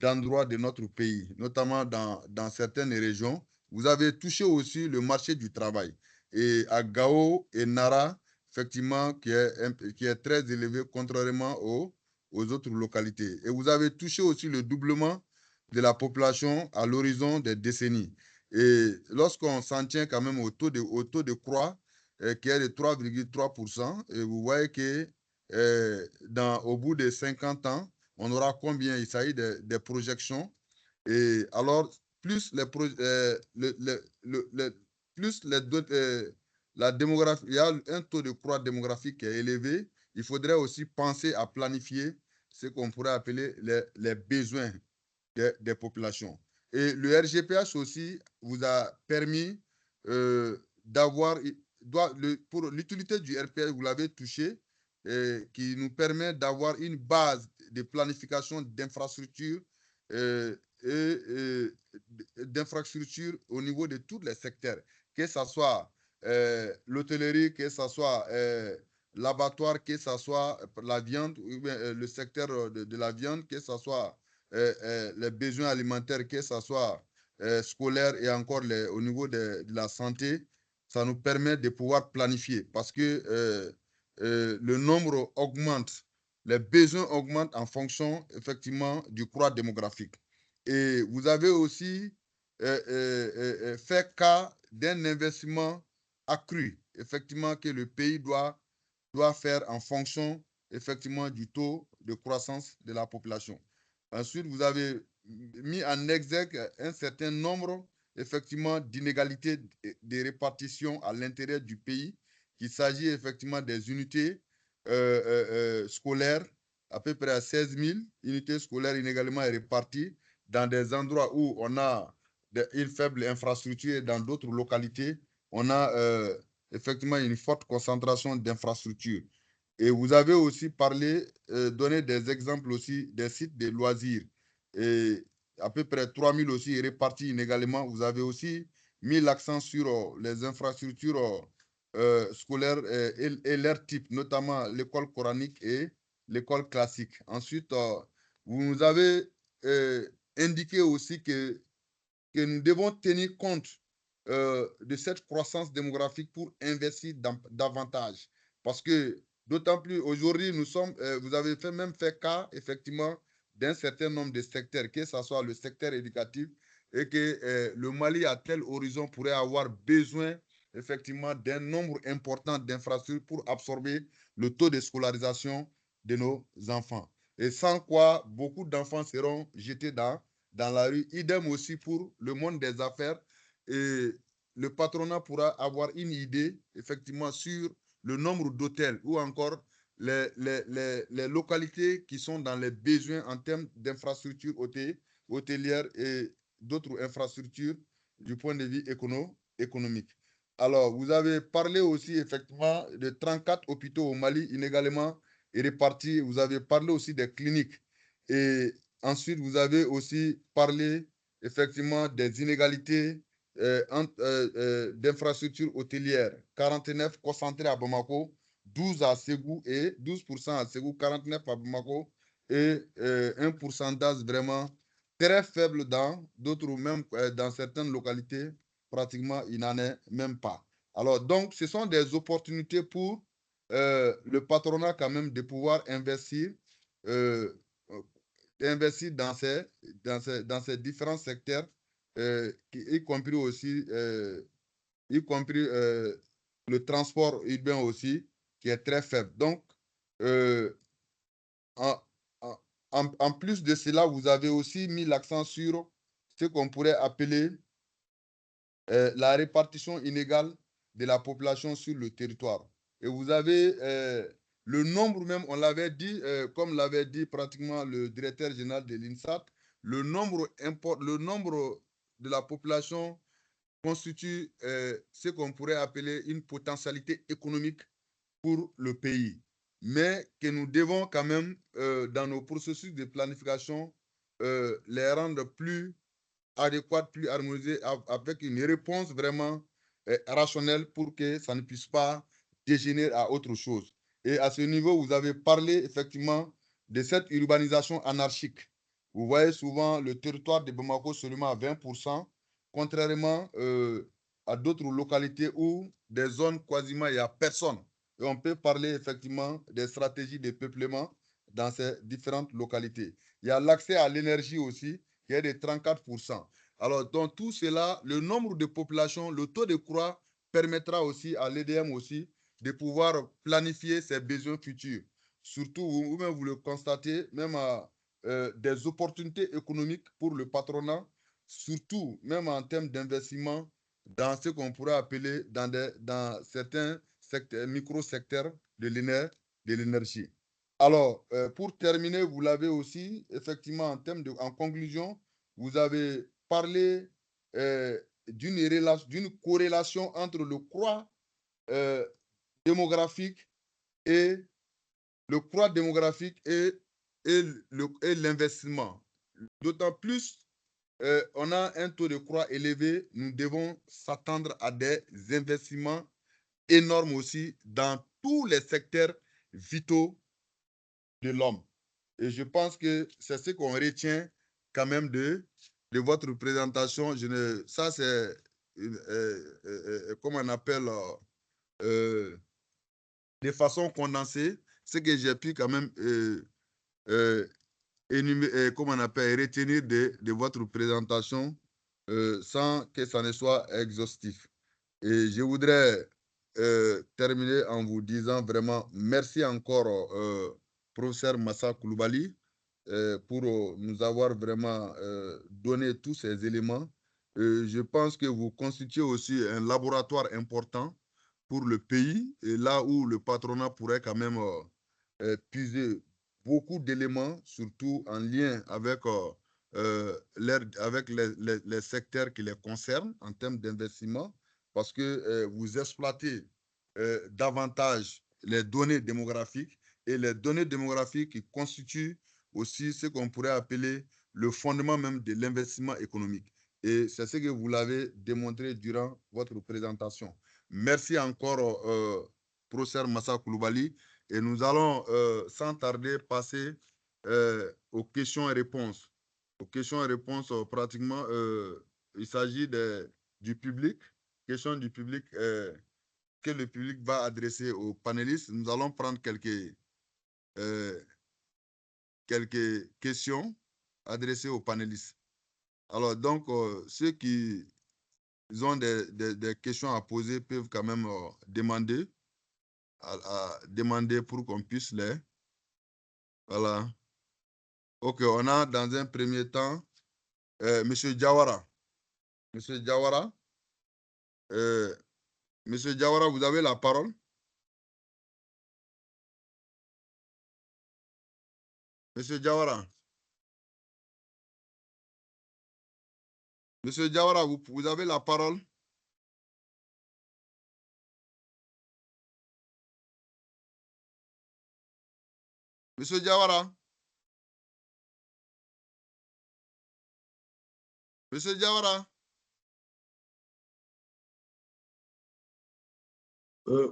d'endroits de notre pays, notamment dans certaines régions. Vous avez touché aussi le marché du travail. Et à Gao et Nara, effectivement, qui est très élevé contrairement aux autres localités. Et vous avez touché aussi le doublement de la population à l'horizon des décennies. Et lorsqu'on s'en tient quand même au taux de croix, qui est de 3,3%, et vous voyez que au bout de 50 ans, on aura combien? Il s'agit des projections. Et alors, plus la démographie, il y a un taux de croix démographique qui est élevé, il faudrait aussi penser à planifier ce qu'on pourrait appeler les besoins des populations. Et le RGPH aussi vous a permis d'avoir, pour l'utilité du RPH, vous l'avez touché, qui nous permet d'avoir une base de planification d'infrastructures et d'infrastructures au niveau de tous les secteurs, que ce soit l'hôtellerie, que ce soit l'abattoir, que ce soit la viande, ou bien, le secteur de la viande, que ce soit les besoins alimentaires, que ce soit scolaire et encore au niveau de la santé. Ça nous permet de pouvoir planifier parce que le nombre augmente, les besoins augmentent en fonction effectivement du croît démographique. Et vous avez aussi fait cas d'un investissement accru, effectivement, que le pays doit faire en fonction effectivement du taux de croissance de la population. Ensuite, vous avez mis en exergue un certain nombre effectivement d'inégalités de répartition à l'intérieur du pays, qu'il s'agit effectivement des unités scolaires, à peu près à 16 000 unités scolaires inégalement réparties dans des endroits où on a une faible infrastructure et dans d'autres localités on a effectivement une forte concentration d'infrastructures. Et vous avez aussi parlé, donné des exemples aussi des sites de loisirs. Et à peu près 3000 aussi répartis inégalement. Vous avez aussi mis l'accent sur les infrastructures scolaires et leur type, notamment l'école coranique et l'école classique. Ensuite, vous nous avez indiqué aussi que nous devons tenir compte de cette croissance démographique pour investir davantage. Parce que d'autant plus aujourd'hui, vous avez même fait cas, effectivement, d'un certain nombre de secteurs, que ce soit le secteur éducatif, et que le Mali, à tel horizon, pourrait avoir besoin, effectivement, d'un nombre important d'infrastructures pour absorber le taux de scolarisation de nos enfants. Et sans quoi, beaucoup d'enfants seront jetés dans la rue. Idem aussi pour le monde des affaires. Et le patronat pourra avoir une idée, effectivement, sur le nombre d'hôtels ou encore les localités qui sont dans les besoins en termes d'infrastructures hôtelières et d'autres infrastructures du point de vue économique. Alors, vous avez parlé aussi, effectivement, de 34 hôpitaux au Mali inégalement répartis. Vous avez parlé aussi des cliniques. Et ensuite, vous avez aussi parlé effectivement des inégalités d'infrastructures hôtelières. 49 concentrés à Bamako, 12 à Ségou et 12% à Ségou, 49 à Bamako et un pourcentage vraiment très faible dans d'autres, même dans certaines localités, pratiquement il n'en est même pas. Alors donc, ce sont des opportunités pour le patronat quand même de pouvoir investir dans ces différents secteurs, y compris aussi le transport urbain aussi, qui est très faible. Donc, en plus de cela, vous avez aussi mis l'accent sur ce qu'on pourrait appeler la répartition inégale de la population sur le territoire. Et vous avez le nombre même, on l'avait dit, comme l'avait dit pratiquement le directeur général de l'INSAT, le nombre de la population constitue ce qu'on pourrait appeler une potentialité économique pour le pays. Mais que nous devons quand même, dans nos processus de planification, les rendre plus adéquate, plus harmonisée, avec une réponse vraiment rationnelle pour que ça ne puisse pas dégénérer à autre chose. Et à ce niveau, vous avez parlé effectivement de cette urbanisation anarchique. Vous voyez souvent le territoire de Bamako seulement à 20%, contrairement à d'autres localités où des zones quasiment il n'y a personne. Et on peut parler effectivement des stratégies de peuplement dans ces différentes localités. Il y a l'accès à l'énergie aussi, qui est de 34%. Alors, dans tout cela, le nombre de populations, le taux de croix permettra aussi à l'EDM aussi de pouvoir planifier ses besoins futurs. Surtout, vous-même, vous le constatez, même à des opportunités économiques pour le patronat, surtout même en termes d'investissement dans ce qu'on pourrait appeler dans certains micro-secteurs de l'énergie. Alors, pour terminer, vous l'avez aussi, effectivement, en conclusion, vous avez parler d'une corrélation entre le croît démographique et l'investissement. D'autant plus, on a un taux de croix élevé, nous devons s'attendre à des investissements énormes aussi dans tous les secteurs vitaux de l'homme. Et je pense que c'est ce qu'on retient quand même de votre présentation. Ça, c'est, comment on appelle, de façon condensée, ce que j'ai pu quand même comment on appelle, retenir de votre présentation sans que ça ne soit exhaustif. Et je voudrais terminer en vous disant vraiment merci encore, professeur Massa Koulibaly, pour nous avoir vraiment donné tous ces éléments. Je pense que vous constituez aussi un laboratoire important pour le pays, et là où le patronat pourrait quand même puiser beaucoup d'éléments, surtout en lien avec, avec les secteurs qui les concernent en termes d'investissement, parce que vous exploitez davantage les données démographiques, et les données démographiques qui constituent aussi ce qu'on pourrait appeler le fondement même de l'investissement économique. Et c'est ce que vous l'avez démontré durant votre présentation. Merci encore, professeur Massa Coulibaly. Et nous allons sans tarder passer aux questions et réponses. Aux questions et réponses, pratiquement, il s'agit du public, questions du public que le public va adresser aux panélistes. Nous allons prendre quelques questions adressées aux panélistes. Alors, donc, ceux qui ont des questions à poser peuvent quand même demander, demander pour qu'on puisse les... Voilà. OK, on a dans un premier temps M. Diawara. M. Diawara, Monsieur Diawara, vous avez la parole. Monsieur Diawara. Monsieur Diawara, vous avez la parole. Monsieur Diawara. Monsieur Diawara.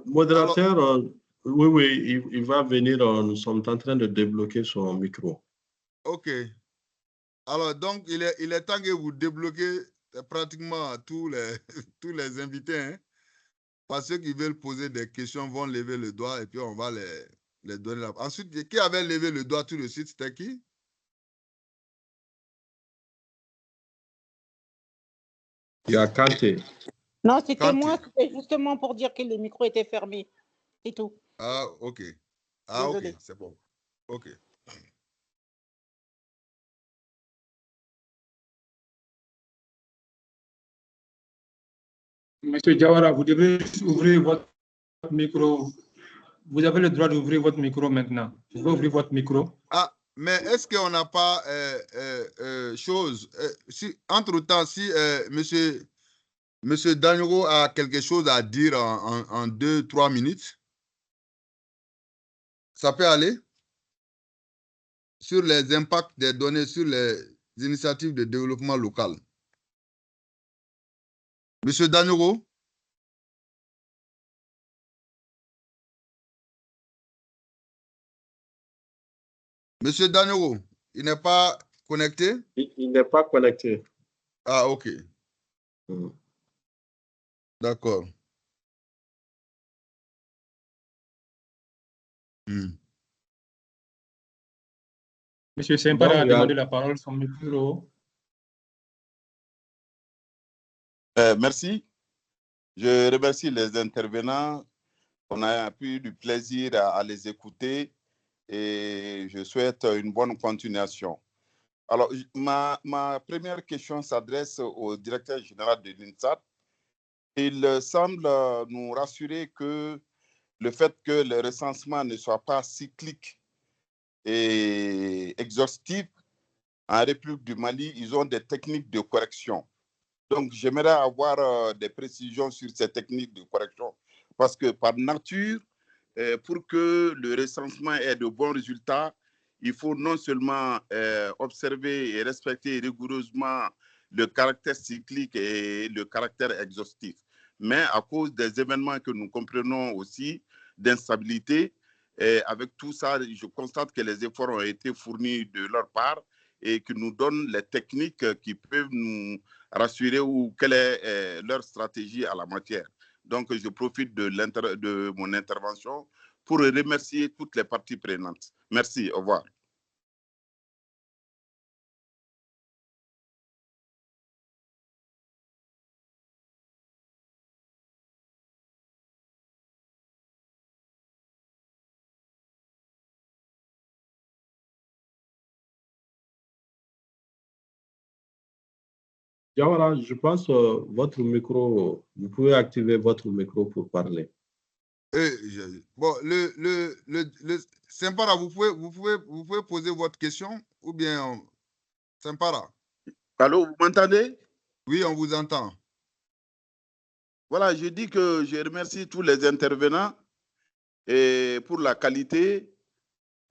Modérateur, alors, oui, il va venir. Nous sommes en train de débloquer son micro. OK. Alors, donc, il est temps que vous débloquez pratiquement tous les invités. Hein? Parce que ceux qui veulent poser des questions vont lever le doigt et puis on va les donner là. Ensuite, qui avait levé le doigt tout de suite, c'était qui? Il y a Kanté. Non, c'était moi, c'était justement pour dire que le micro était fermé. C'est tout. Ah, OK. Ah, désolé. OK, c'est bon. OK. Monsieur Diawara, vous devez ouvrir votre micro. Vous avez le droit d'ouvrir votre micro maintenant. Vous pouvez ouvrir votre micro. Ah, mais est-ce qu'on n'a pas chose entre-temps, si monsieur Daniro a quelque chose à dire en 2-3 minutes, ça peut aller sur les impacts des données sur les initiatives de développement local. Monsieur Daniro? Monsieur Daniro, il n'est pas connecté? Il n'est pas connecté. Ah, OK. D'accord. Monsieur Sempara a demandé la parole, son micro. Merci. Je remercie les intervenants. On a eu du plaisir à les écouter et je souhaite une bonne continuation. Alors, ma première question s'adresse au directeur général de l'INSAT. Il semble nous rassurer que le fait que le recensement ne soit pas cyclique et exhaustif, en République du Mali, ils ont des techniques de correction. Donc, j'aimerais avoir des précisions sur ces techniques de correction parce que par nature, pour que le recensement ait de bons résultats, il faut non seulement observer et respecter rigoureusement le caractère cyclique et le caractère exhaustif, mais à cause des événements que nous comprenons aussi, d'instabilité, avec tout ça, je constate que les efforts ont été fournis de leur part et qui nous donnent les techniques qui peuvent nous rassurer ou quelle est leur stratégie à la matière. Donc, je profite de mon intervention pour remercier toutes les parties prenantes. Merci, au revoir. Diawara, je pense votre micro, vous pouvez activer votre micro pour parler. Bon, Sempara, vous pouvez poser votre question ou bien Sempara? Allô, vous m'entendez? Oui, on vous entend. Voilà, je dis que je remercie tous les intervenants et pour la qualité.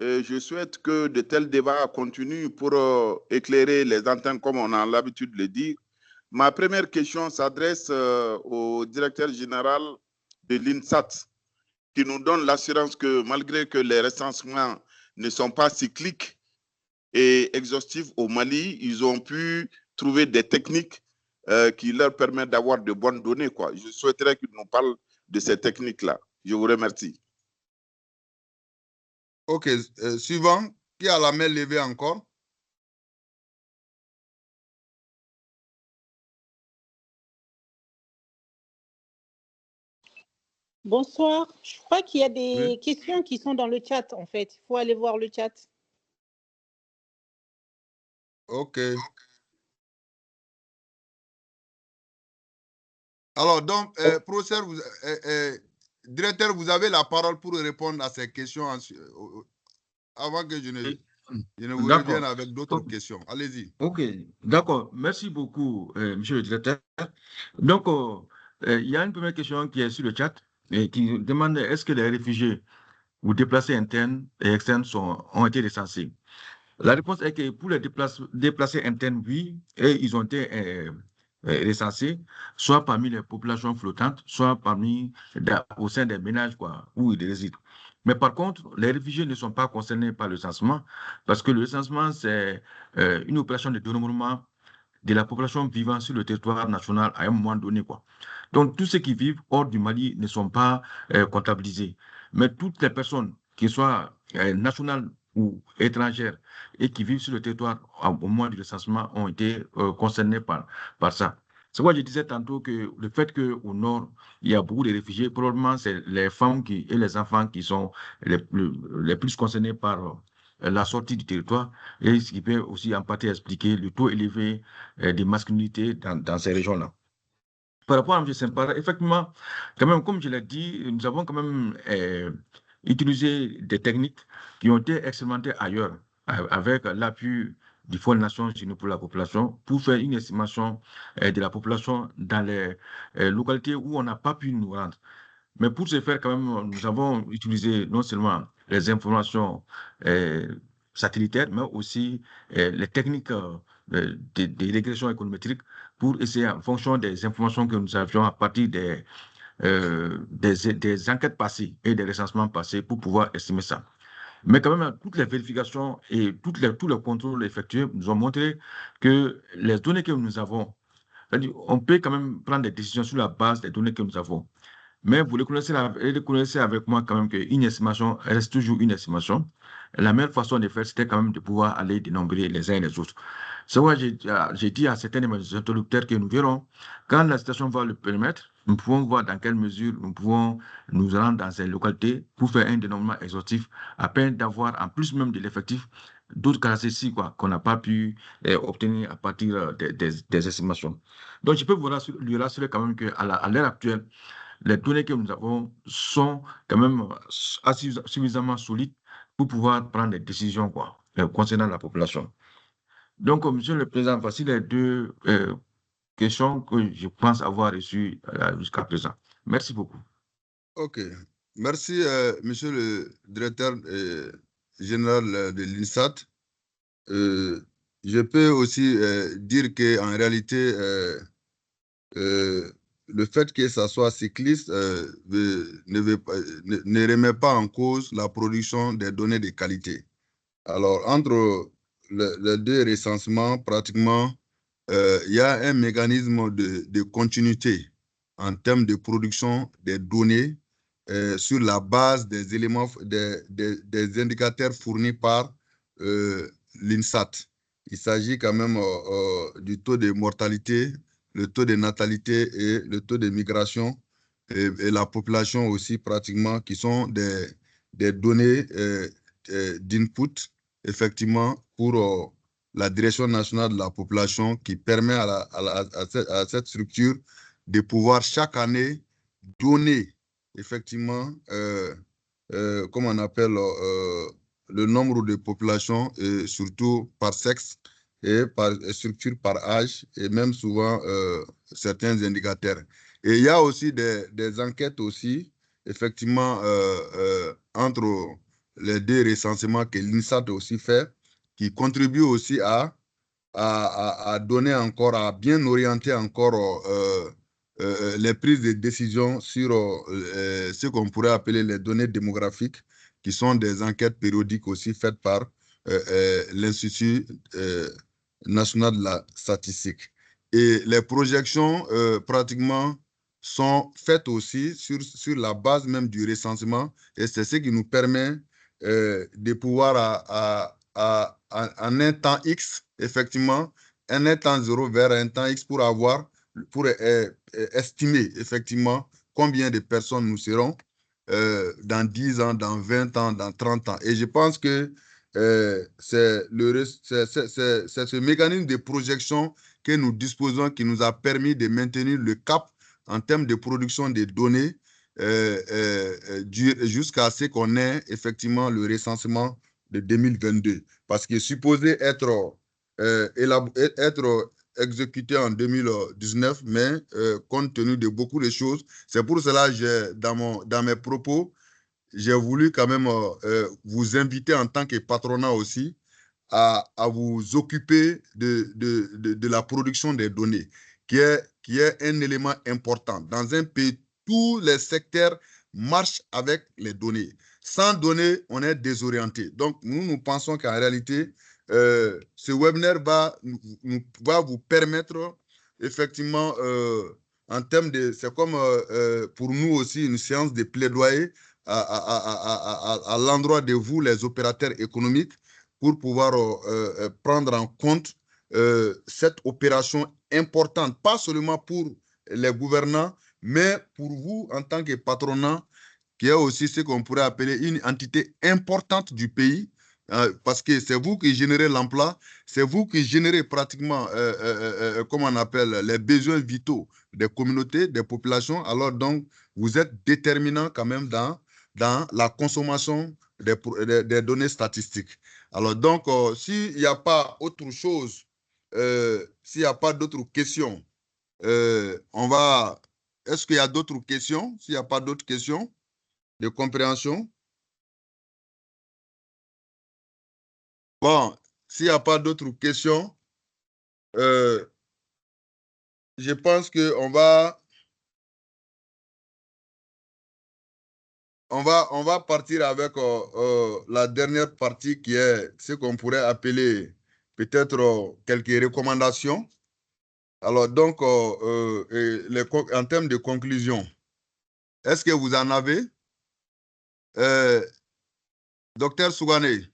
Je souhaite que de tels débats continuent pour éclairer les antennes comme on a l'habitude de le dire. Ma première question s'adresse au directeur général de l'INSAT, qui nous donne l'assurance que malgré que les recensements ne sont pas cycliques et exhaustifs au Mali, ils ont pu trouver des techniques qui leur permettent d'avoir de bonnes données, quoi. Je souhaiterais qu'ils nous parlent de ces techniques-là. Je vous remercie. OK. Suivant, qui a la main levée encore? Bonsoir. Je crois qu'il y a des questions qui sont dans le chat, en fait. Il faut aller voir le chat. OK. Alors, donc, professeur, directeur, vous avez la parole pour répondre à ces questions avant que je ne vous revienne avec d'autres questions. Allez-y. OK, d'accord. Merci beaucoup, monsieur le directeur. Donc, il y a une première question qui est sur le chat et qui demande est-ce que les réfugiés ou déplacés internes et externes ont été recensés? La réponse est que pour les déplacés internes, oui, et ils ont été recensés, soit parmi les populations flottantes, soit au sein des ménages où ils résident. Mais par contre, les réfugiés ne sont pas concernés par le recensement parce que le recensement, c'est une opération de dénombrement de la population vivant sur le territoire national à un moment donné, quoi. Donc, tous ceux qui vivent hors du Mali ne sont pas comptabilisés. Mais toutes les personnes, qui soient nationales ou étrangères, et qui vivent sur le territoire au moment du recensement, ont été concernées par ça. C'est pourquoi je disais tantôt que le fait qu'au nord, il y a beaucoup de réfugiés, probablement c'est les femmes et les enfants qui sont les plus concernés par la sortie du territoire, et ce qui peut aussi en partie expliquer le taux élevé de masculinité dans ces régions-là. Par rapport à M. Sempara, effectivement, quand même, comme je l'ai dit, nous avons quand même utilisé des techniques qui ont été expérimentées ailleurs, avec l'appui du Fonds des Nations Unies pour la population, pour faire une estimation de la population dans les localités où on n'a pas pu nous rendre. Mais pour ce faire, quand même, nous avons utilisé non seulement les informations satellitaires, mais aussi les techniques de régression économétrique pour essayer, en fonction des informations que nous avions à partir des enquêtes passées et des recensements passés, pour pouvoir estimer ça. Mais quand même, toutes les vérifications et tous les contrôles effectués nous ont montré que les données que nous avons, on peut quand même prendre des décisions sur la base des données que nous avons. Mais vous reconnaissez avec moi quand même qu'une estimation reste toujours une estimation. La meilleure façon de faire, c'était quand même de pouvoir aller dénombrer les uns et les autres. C'est pourquoi j'ai dit à certains de mes interlocuteurs que nous verrons, quand la situation va le permettre, nous pouvons voir dans quelle mesure nous pouvons nous rendre dans ces localités pour faire un dénombrement exhaustif, afin d'avoir, en plus même de l'effectif, d'autres caractéristiques qu'on n'a pas pu obtenir à partir des estimations. Donc, je peux lui rassurer quand même qu'à l'heure actuelle, les données que nous avons sont quand même suffisamment solides pour pouvoir prendre des décisions concernant la population. Donc, Monsieur le Président, voici les deux questions que je pense avoir reçues jusqu'à présent. Merci beaucoup. OK. Merci, Monsieur le directeur général de l'INSAT. Je peux aussi dire qu'en réalité, le fait que ça soit cycliste ne remet pas en cause la production des données de qualité. Alors, entre les deux recensements, pratiquement, il y a un mécanisme de continuité en termes de production des données sur la base des éléments, des indicateurs fournis par l'INSAT. Il s'agit quand même du taux de mortalité, le taux de natalité et le taux de migration et la population aussi pratiquement, qui sont des données d'input effectivement pour la Direction nationale de la population, qui permet à cette structure de pouvoir chaque année donner effectivement, comme on appelle, le nombre de populations, et surtout par sexe et par structure, par âge, et même souvent certains indicateurs. Et il y a aussi des enquêtes aussi, effectivement, entre les deux recensements que l'INSAT aussi fait, qui contribuent aussi à donner encore, à bien orienter encore les prises de décision sur ce qu'on pourrait appeler les données démographiques, qui sont des enquêtes périodiques aussi faites par l'Institut national de la statistique. Et les projections pratiquement sont faites aussi sur la base même du recensement, et c'est ce qui nous permet de pouvoir en un temps X, effectivement, un temps 0 vers un temps X pour estimer effectivement combien de personnes nous serons dans 10 ans, dans 20 ans, dans 30 ans. Et je pense que c'est ce mécanisme de projection que nous disposons qui nous a permis de maintenir le cap en termes de production des données jusqu'à ce qu'on ait effectivement le recensement de 2022. Parce qu'il est supposé être exécuté en 2019, mais compte tenu de beaucoup de choses, c'est pour cela que dans mes propos, j'ai voulu quand même vous inviter en tant que patronat aussi à vous occuper de la production des données, qui est un élément important. Dans un pays, tous les secteurs marchent avec les données. Sans données, on est désorienté. Donc, nous pensons qu'en réalité, ce webinaire va vous permettre, effectivement, en termes de... C'est comme pour nous aussi une séance de plaidoyer à l'endroit de vous, les opérateurs économiques, pour pouvoir prendre en compte cette opération importante, pas seulement pour les gouvernants, mais pour vous en tant que patronat, qui est aussi ce qu'on pourrait appeler une entité importante du pays, parce que c'est vous qui générez l'emploi, c'est vous qui générez pratiquement, comment on appelle, les besoins vitaux des communautés, des populations. Alors donc, vous êtes déterminant quand même dans la consommation des données statistiques. Alors donc, s'il n'y a pas autre chose, s'il n'y a pas d'autres questions, on va... Est-ce qu'il y a d'autres questions? S'il n'y a pas d'autres questions de compréhension? Bon, s'il n'y a pas d'autres questions, je pense qu'on va... On va partir avec la dernière partie qui est ce qu'on pourrait appeler peut-être quelques recommandations. Alors donc, en termes de conclusion, est-ce que vous en avez? Docteur Sougané.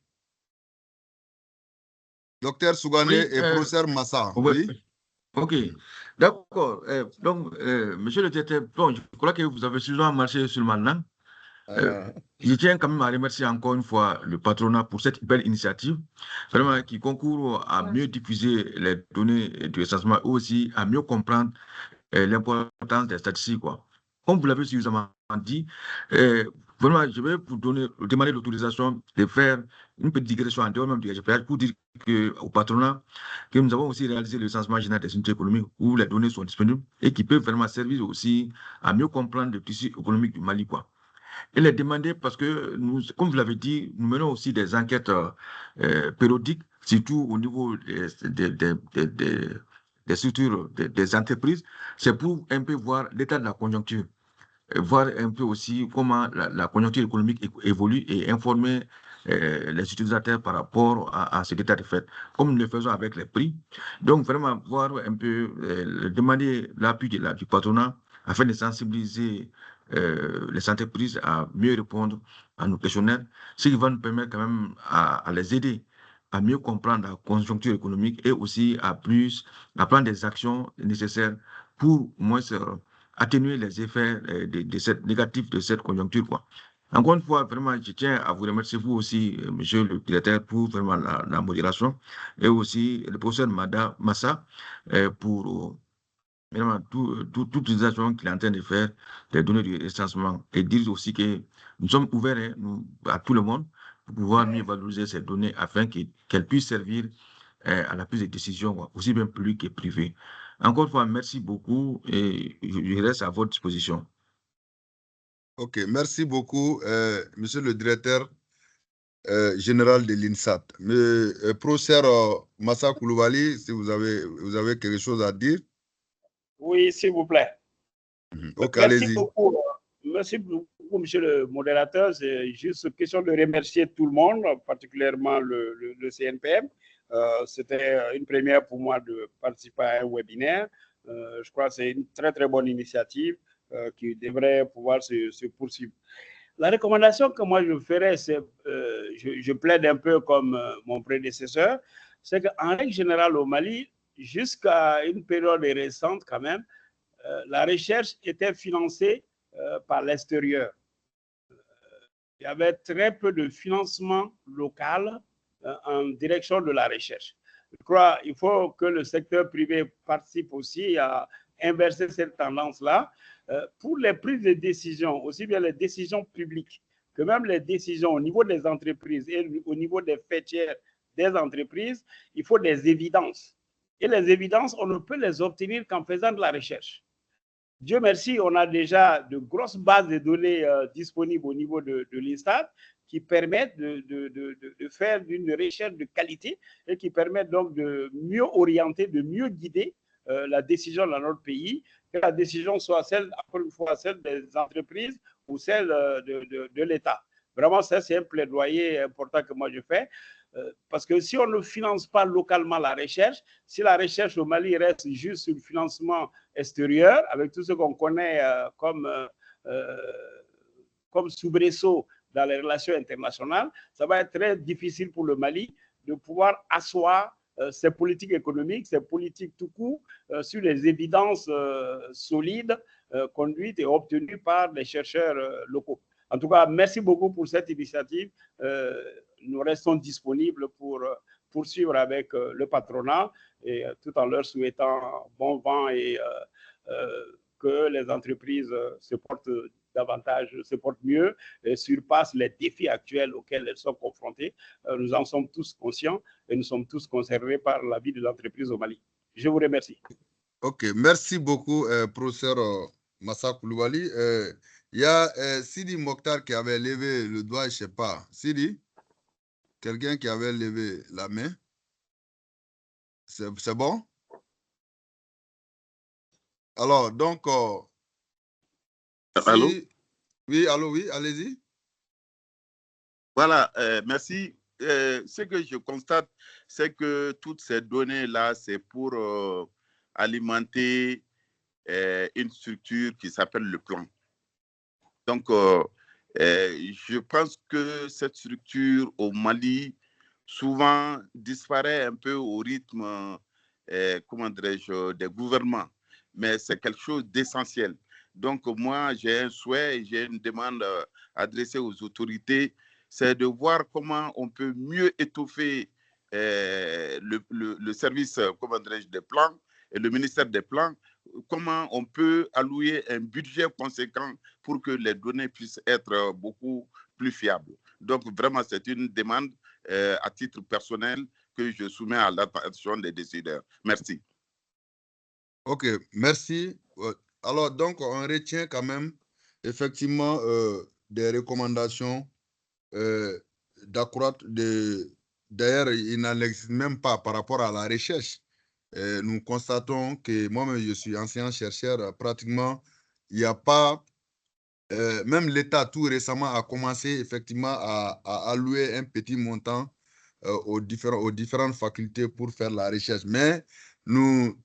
Docteur Sougané et professeur Massa. Oui. Ok, d'accord. Donc, monsieur le directeur, bon, je crois que vous avez suffisamment marché sur le maintenant. Je tiens quand même à remercier encore une fois le patronat pour cette belle initiative, vraiment qui concourt à mieux diffuser les données du recensement et aussi à mieux comprendre l'importance des statistiques, quoi. Comme vous l'avez suffisamment dit, vraiment, je vais vous demander l'autorisation de faire une petite digression en dehors même du RGPH pour dire au patronat que nous avons aussi réalisé le recensement général des unités économiques où les données sont disponibles et qui peuvent vraiment servir aussi à mieux comprendre le tissu économique du Mali, quoi. Et les demander parce que, nous, comme vous l'avez dit, nous menons aussi des enquêtes périodiques, surtout au niveau des structures, des entreprises. C'est pour un peu voir l'état de la conjoncture, voir un peu aussi comment la conjoncture économique évolue et informer les utilisateurs par rapport à cet état de fait, comme nous le faisons avec les prix. Donc, vraiment, voir un peu, demander l'appui du patronat afin de sensibiliser les entreprises à mieux répondre à nos questionnaires, ce qui va nous permettre quand même à les aider à mieux comprendre la conjoncture économique et aussi à prendre des actions nécessaires pour moins atténuer les effets négatifs de cette conjoncture, quoi. Encore une fois, vraiment, je tiens à vous remercier, vous aussi, monsieur le directeur, pour vraiment la modération, et aussi le professeur Massa pour vraiment toute l'utilisation qu'il est en train de faire des données du recensement, et dire aussi que nous sommes ouverts à tout le monde pour pouvoir mieux valoriser ces données afin qu'elles puissent servir à la prise de décision, aussi bien publique que privée. Encore une fois, merci beaucoup et je reste à votre disposition. OK, merci beaucoup, monsieur le directeur général de l'INSAT. Mais professeur Massa Koulibaly, si vous avez quelque chose à dire. Oui, s'il vous plaît. OK, merci allez-y. beaucoup. Merci beaucoup, monsieur le modérateur. C'est juste question de remercier tout le monde, particulièrement le CNPM. C'était une première pour moi de participer à un webinaire. Je crois que c'est une très, très bonne initiative qui devrait pouvoir se poursuivre. La recommandation que moi je ferais, c'est, je plaide un peu comme mon prédécesseur, c'est qu'en règle générale au Mali, jusqu'à une période récente quand même, la recherche était financée par l'extérieur. Il y avait très peu de financement local en direction de la recherche. Je crois qu'il faut que le secteur privé participe aussi à inverser cette tendance-là pour les prises de décision, aussi bien les décisions publiques que même les décisions au niveau des entreprises et au niveau des fêtières des entreprises. Il faut des évidences. Et les évidences, on ne peut les obtenir qu'en faisant de la recherche. Dieu merci, on a déjà de grosses bases de données disponibles au niveau de l'INSTAT qui permettent de faire une recherche de qualité et qui permettent donc de mieux orienter, de mieux guider la décision dans notre pays, que la décision soit celle, encore une fois, celle des entreprises ou celle de l'État. Vraiment, ça, c'est un plaidoyer important que moi je fais. Parce que si on ne finance pas localement la recherche, si la recherche au Mali reste juste sur le financement extérieur, avec tout ce qu'on connaît comme soubresaut dans les relations internationales, ça va être très difficile pour le Mali de pouvoir asseoir ses politiques économiques, ses politiques tout court, sur les évidences solides conduites et obtenues par les chercheurs locaux. En tout cas, merci beaucoup pour cette initiative. Nous restons disponibles pour poursuivre avec le patronat et tout en leur souhaitant bon vent et que les entreprises se portent davantage, se portent mieux et surpassent les défis actuels auxquels elles sont confrontées. Nous en sommes tous conscients et nous sommes tous concernés par la vie de l'entreprise au Mali. Je vous remercie. OK, merci beaucoup, professeur Massa Koulibaly. Il y a Sidi Mokhtar qui avait levé le doigt, je ne sais pas. Sidi, quelqu'un qui avait levé la main. C'est bon? Alors, donc, Allô? Oui, allô, oui, allez-y. Voilà, merci. Ce que je constate, c'est que toutes ces données-là, c'est pour alimenter une structure qui s'appelle le plan. Donc, je pense que cette structure au Mali, souvent, disparaît un peu au rythme, comment dirais-je, des gouvernements. Mais c'est quelque chose d'essentiel. Donc, moi, j'ai un souhait, j'ai une demande adressée aux autorités, c'est de voir comment on peut mieux étoffer le service, comment dirais-je, des plans et le ministère des plans, comment on peut allouer un budget conséquent pour que les données puissent être beaucoup plus fiables. Donc, vraiment, c'est une demande à titre personnel que je soumets à l'attention des décideurs. Merci. OK, merci. Alors, donc, on retient quand même effectivement des recommandations d'accroître. D'ailleurs, il n'en existe même pas par rapport à la recherche. Nous constatons que moi-même, je suis ancien chercheur, pratiquement, il n'y a pas, même l'État tout récemment a commencé effectivement à allouer un petit montant aux différentes facultés pour faire la recherche. Mais nous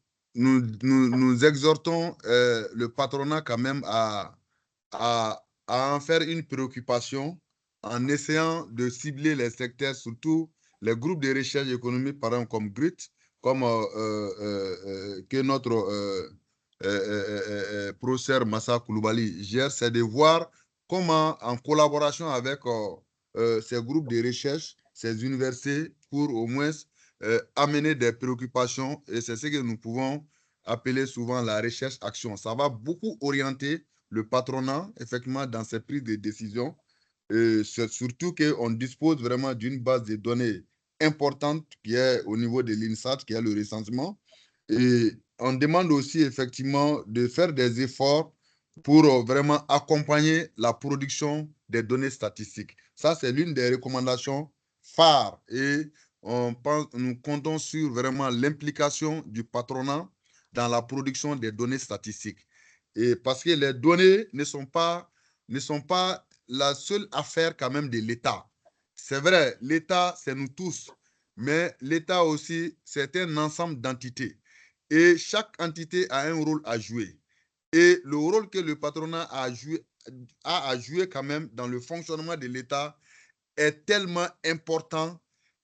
exhortons le patronat quand même à en faire une préoccupation en essayant de cibler les secteurs, surtout les groupes de recherche économique, par exemple comme GRIT, comme que notre professeur Massa Koulibaly gère, c'est de voir comment, en collaboration avec ces groupes de recherche, ces universités, pour au moins amener des préoccupations, et c'est ce que nous pouvons appeler souvent la recherche-action. Ça va beaucoup orienter le patronat, effectivement, dans ses prises de décision, surtout qu'on dispose vraiment d'une base de données importante qui est au niveau de l'INSAT, qui est le recensement. Et on demande aussi effectivement de faire des efforts pour vraiment accompagner la production des données statistiques. Ça, c'est l'une des recommandations phares et nous comptons sur vraiment l'implication du patronat dans la production des données statistiques. Et parce que les données ne sont pas la seule affaire quand même de l'État. C'est vrai, l'État, c'est nous tous, mais l'État aussi, c'est un ensemble d'entités. Et chaque entité a un rôle à jouer. Et le rôle que le patronat a à jouer quand même dans le fonctionnement de l'État est tellement important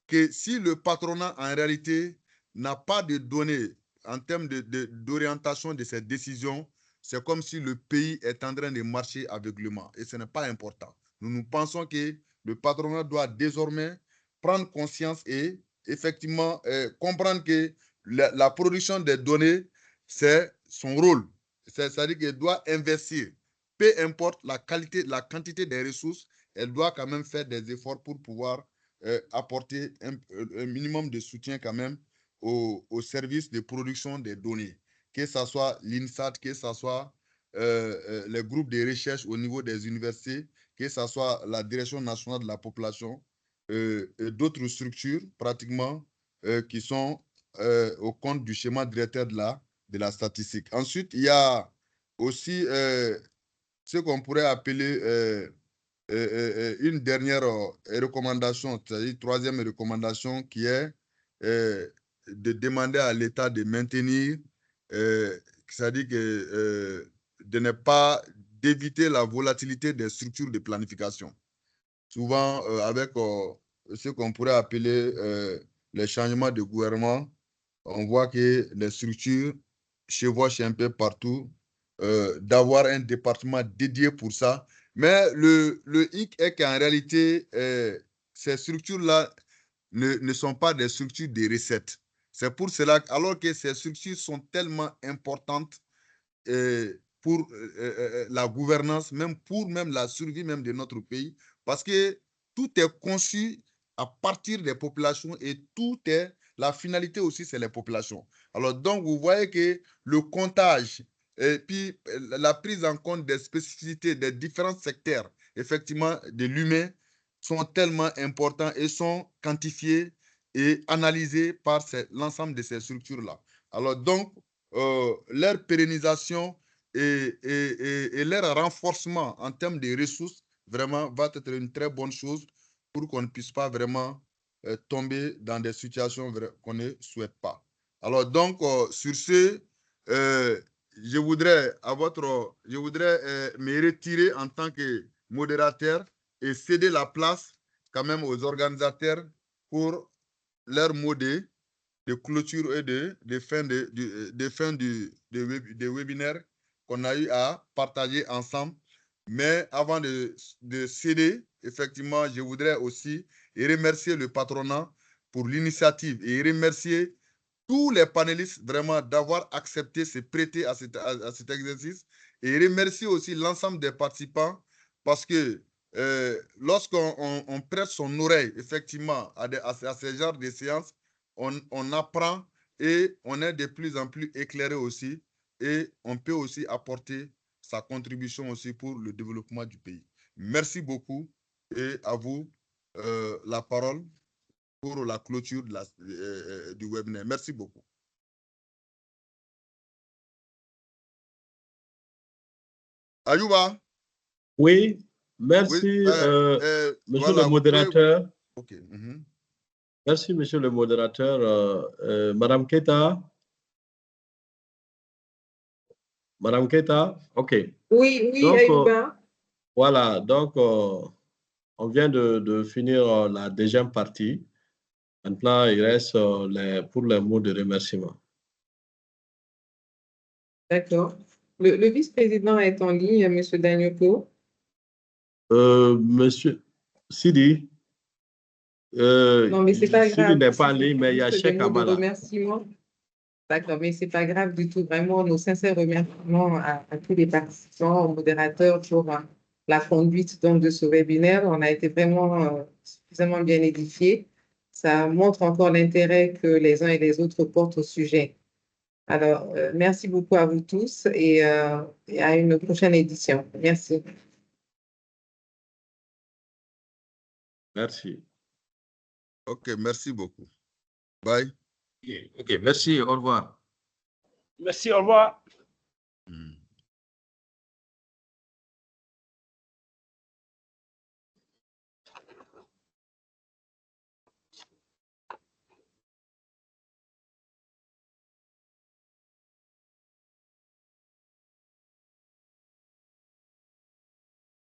que si le patronat en réalité n'a pas de données en termes d'orientation de ses décisions, c'est comme si le pays est en train de marcher aveuglément. Et ce n'est pas important. Nous pensons que le patronat doit désormais prendre conscience et effectivement comprendre que la production des données, c'est son rôle. C'est-à-dire qu'il doit investir. Peu importe la qualité, la quantité des ressources, elle doit quand même faire des efforts pour pouvoir apporter un minimum de soutien quand même au service de production des données, que ce soit l'INSAT, que ce soit les groupes de recherche au niveau des universités, que ce soit la Direction nationale de la population, et d'autres structures pratiquement qui sont au compte du schéma directeur de la statistique. Ensuite, il y a aussi ce qu'on pourrait appeler une dernière recommandation, c'est-à-dire troisième recommandation, qui est de demander à l'État de maintenir, c'est-à-dire de ne pas, d'éviter la volatilité des structures de planification. Souvent, avec ce qu'on pourrait appeler les changements de gouvernement, on voit que les structures chevauchent un peu partout, d'avoir un département dédié pour ça. Mais le hic est qu'en réalité, ces structures-là ne sont pas des structures de recettes. C'est pour cela, alors que ces structures sont tellement importantes pour la gouvernance, même pour même la survie même de notre pays, parce que tout est conçu à partir des populations et la finalité aussi, c'est les populations. Alors, donc, vous voyez que le comptage et puis la prise en compte des spécificités des différents secteurs, effectivement, de l'humain, sont tellement importants et sont quantifiés et analysés par l'ensemble de ces structures-là. Alors, donc, leur pérennisation et leur renforcement en termes de ressources, vraiment, va être une très bonne chose pour qu'on ne puisse pas vraiment tomber dans des situations qu'on ne souhaite pas. Alors, donc, sur ce, je voudrais me retirer en tant que modérateur et céder la place quand même aux organisateurs pour leur mot de clôture et de fin des webinaires qu'on a eu à partager ensemble. Mais avant de céder, effectivement, je voudrais aussi remercier le patronat pour l'initiative et remercier tous les panélistes vraiment d'avoir accepté, se prêter à cet exercice, et remercier aussi l'ensemble des participants parce que lorsqu'on prête son oreille effectivement à ce genre de séances, on apprend et on est de plus en plus éclairé aussi, et on peut aussi apporter sa contribution aussi pour le développement du pays. Merci beaucoup et à vous la parole pour la clôture du webinaire. Merci beaucoup. Ayouba? Oui, merci, Oui, monsieur voilà, le modérateur. Ok. Merci, monsieur le modérateur. Madame Keita? Madame Keita? OK. Oui, donc, Ayouba. Voilà, donc, on vient de finir la deuxième partie. Maintenant, il reste pour les mots de remerciement. D'accord. Le vice-président est en ligne, M. Danyoko. Monsieur Sidi. Non, mais c'est pas grave. Sidi n'est pas en ligne, mais il y a Cheikh Kamala. D'accord, mais c'est pas grave du tout. Vraiment, nos sincères remerciements à tous les participants, aux modérateurs pour la conduite donc, de ce webinaire. On a été vraiment suffisamment bien édifiés. Ça montre encore l'intérêt que les uns et les autres portent au sujet. Alors, merci beaucoup à vous tous et à une prochaine édition. Merci. Merci. OK, merci beaucoup. Bye. OK, merci, au revoir. Merci, au revoir. Mm.